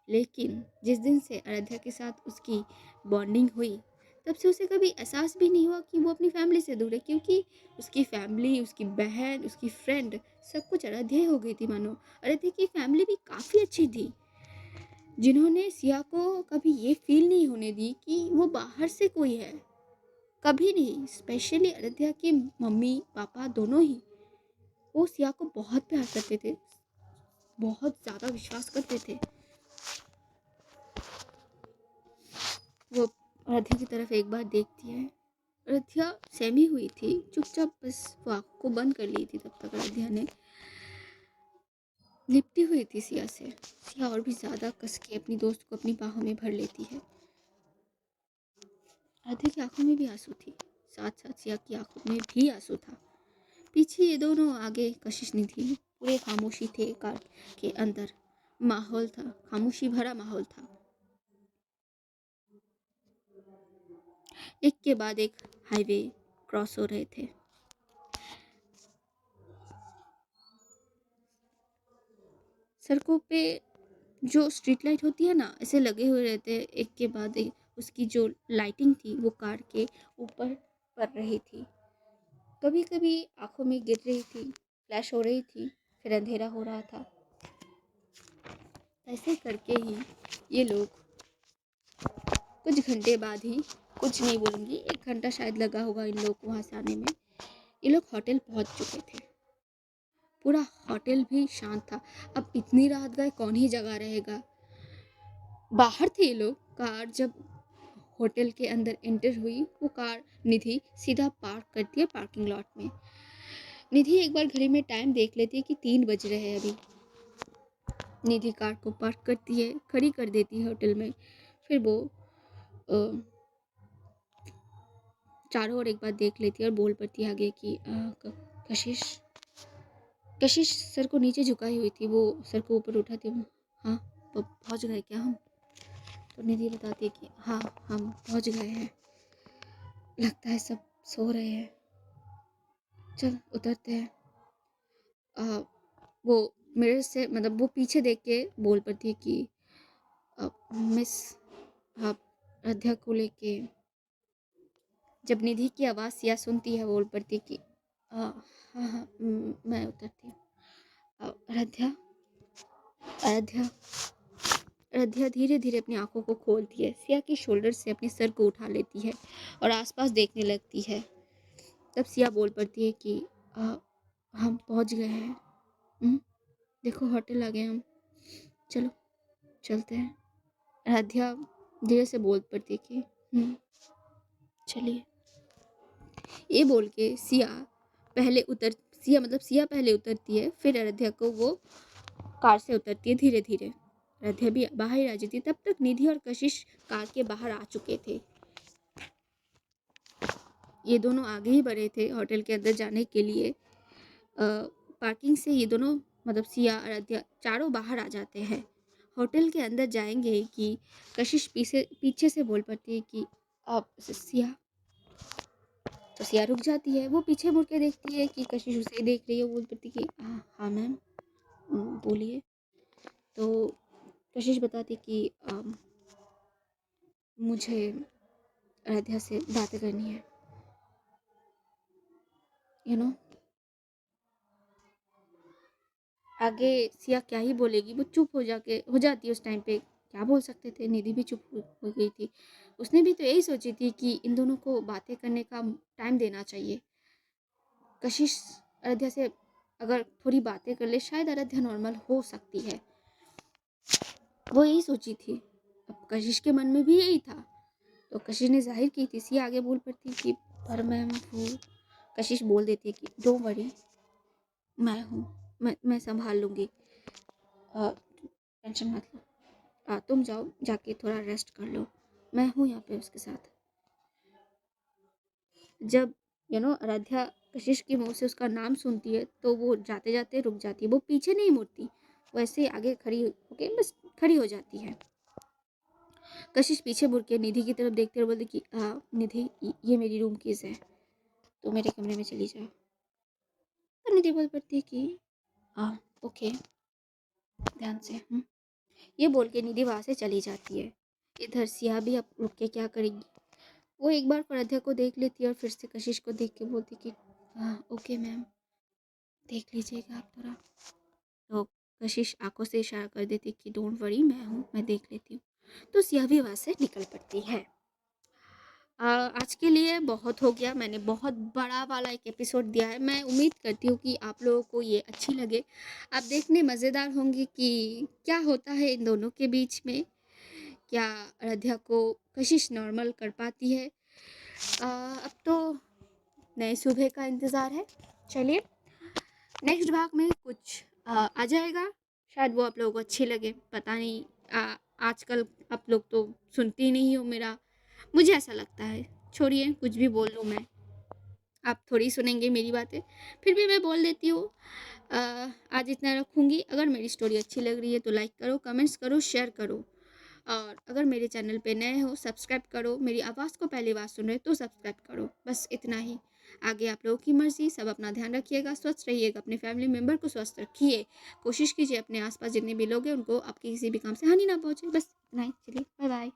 लेकिन जिस दिन से अयोध्या के साथ उसकी बॉन्डिंग हुई, तब से उसे कभी एहसास भी नहीं हुआ कि वो अपनी फैमिली से दूर है, क्योंकि उसकी फैमिली, उसकी बहन, उसकी फ्रेंड, सब कुछ अयोध्या ही हो गई थी मानो। अयोध्या की फैमिली भी काफ़ी अच्छी थी, जिन्होंने सिया को कभी ये फील नहीं होने दी कि वो बाहर से कोई है। कभी नहीं। स्पेशली अयोध्या के मम्मी पापा दोनों ही, वो सिया को बहुत प्यार करते थे, बहुत ज़्यादा विश्वास करते थे। वो अयोध्या की तरफ एक बार देखती है। अयोध्या सहमी हुई थी, चुपचाप बस वो आँखों को बंद कर ली थी। तब तक अयोध्या ने लिपटी हुई थी सिया से। सिया और भी ज़्यादा कस के अपनी दोस्त को अपनी बाहों में भर लेती है। अयोध्या की आंखों में भी आंसू थी, साथ साथ सिया की आंखों में भी आंसू था। पीछे ये दोनों, आगे कशिश नहीं थी। पूरे खामोशी थे कार के अंदर। माहौल था, खामोशी भरा माहौल था। एक के बाद एक हाईवे क्रॉस हो रहे थे। सड़कों पे जो स्ट्रीट लाइट होती है ना, ऐसे लगे हुए रहते हैं, एक के बाद एक। उसकी जो लाइटिंग थी वो कार के ऊपर पड़ रही थी, कभी कभी आंखों में गिर रही थी, फ्लैश हो रही थी, फिर अंधेरा हो रहा था। ऐसे करके ही ये लोग कुछ घंटे बाद ही, कुछ नहीं बोलूँगी, 1 घंटा शायद लगा होगा इन लोग को वहाँ से आने में, ये लोग होटल पहुँच चुके थे। पूरा होटल भी शांत था। अब इतनी रात गए, कौन ही जगह रहेगा। बाहर थे ये लोग। कार जब होटल के अंदर एंटर हुई, वो कार निधि सीधा पार्क करती है पार्किंग लॉट में। निधि एक बार घड़ी में टाइम देख लेती है कि 3 बज रहे हैं अभी। निधि कार को पार्क करती है, खड़ी कर देती है होटल में। फिर वो चारों ओर एक बार देख लेती है और बोल पड़ती है आगे कि कशिश। कशिश सर को नीचे झुकाई हुई थी, वो सर को ऊपर उठाती है। हाँ, पहुँच गए क्या हम? तो निधि बताती है कि हाँ, हम पहुँच गए हैं, लगता है सब सो रहे हैं, चल उतरते हैं। वो मेरे से, मतलब वो पीछे देख के बोल पड़ती है कि मिस, आप अयोध्या को लेके। जब निधि की आवाज़ सिया सुनती है, वो बोल पड़ती है कि हाँ हाँ हाँ, मैं उतरती हूँ। अयोध्या, अयोध्या। अयोध्या धीरे धीरे अपनी आंखों को खोलती है, सिया की शोल्डर से अपने सर को उठा लेती है और आसपास देखने लगती है। तब सिया बोल पड़ती है कि हम पहुंच गए हैं। देखो होटल आ गए हम, चलो चलते हैं। अयोध्या धीरे से बोल पड़ती है कि चलिए। ये बोल के सिया पहले उतरती है, फिर अयोध्या को वो कार से उतरती है धीरे धीरे। अयोध्या भी बाहर आ जाती है। तब तक निधि और कशिश कार के बाहर आ चुके थे। ये दोनों आगे ही बढ़े थे होटल के अंदर जाने के लिए। पार्किंग से ये दोनों, मतलब सिया, अयोध्या, चारों बाहर आ जाते हैं। होटल के अंदर जाएंगे कि कशिश पीछे से बोल पड़ती है कि आप सिया, तो सिया रुक जाती है, वो पीछे मुड़ के देखती है कि कशिश उसे ही देख रही है, वो बोल पड़ती कि हाँ मैम, बोलिए। तो कशिश बताती कि मुझे आराध्या से बातें करनी है, यू नो। आगे सिया क्या ही बोलेगी, वो चुप हो जाती है उस टाइम पे। क्या बोल सकते थे, निधि भी चुप हो गई थी। उसने भी तो यही सोची थी कि इन दोनों को बातें करने का टाइम देना चाहिए। कशिश आराध्या से अगर थोड़ी बातें कर ले, शायद आराध्या नॉर्मल हो सकती है, वो यही सोची थी। अब कशिश के मन में भी यही था, तो कशिश ने जाहिर की थी। सिया आगे बोल पड़ती कि पर मैम वो, कशिश बोल देती है कि डोंट वरी, मैं हूँ, मैं संभाल लूँगी, टेंशन मत लो, तुम जाओ, जाके थोड़ा रेस्ट कर लो, मैं हूँ यहाँ पे उसके साथ। जब आराध्या कशिश की मुंह से उसका नाम सुनती है, तो वो जाते जाते रुक जाती है, वो पीछे नहीं मुड़ती, वो ऐसे आगे खड़ी होके बस खड़ी हो जाती है। कशिश पीछे मुड़ के निधि की तरफ देखते हुए बोलती कि निधि, ये मेरी रूम कीज है, तो मेरे कमरे में चली जाओ। तो निधि बोल पड़ती है कि ओके, ध्यान से। ये बोल के निधि वहाँ से चली जाती है। इधर सिया भी अब रुक के क्या करेगी, वो एक बार आराध्या को देख लेती है और फिर से कशिश को देख के बोलती कि ओके मैम, देख लीजिएगा आप थोड़ा। तो कशिश आंखों से इशारा कर देती कि डोंट वरी, मैं हूँ, मैं देख लेती हूँ। तो सिया भी वहाँ से निकल पड़ती है। आज के लिए बहुत हो गया, मैंने बहुत बड़ा वाला एक एपिसोड दिया है। मैं उम्मीद करती हूँ कि आप लोगों को ये अच्छी लगे। आप देखने मज़ेदार होंगे कि क्या होता है इन दोनों के बीच में, क्या आराध्या को कशिश नॉर्मल कर पाती है। अब तो नए सुबह का इंतज़ार है। चलिए, नेक्स्ट भाग में कुछ आ जाएगा, शायद वो आप लोगों को अच्छी लगे, पता नहीं। आजकल आप लोग तो सुनते ही नहीं हो मेरा, मुझे ऐसा लगता है। छोड़िए, कुछ भी बोल लूँ मैं, आप थोड़ी सुनेंगे मेरी बातें, फिर भी मैं बोल देती हूँ। आज इतना रखूँगी। अगर मेरी स्टोरी अच्छी लग रही है तो लाइक करो, कमेंट्स करो, शेयर करो, और अगर मेरे चैनल पे नए हो सब्सक्राइब करो। मेरी आवाज़ को पहली बार सुन रहे हो तो सब्सक्राइब करो, बस इतना ही। आगे आप लोगों की मर्जी। सब अपना ध्यान रखिएगा, स्वस्थ रहिएगा, अपने फैमिली मेम्बर को स्वस्थ रखिए। कोशिश कीजिए अपने आसपास जितने भी लोग हैं उनको आपके किसी भी काम से हानि ना पहुँचे। बस इतना ही, चलिए बाय बाय।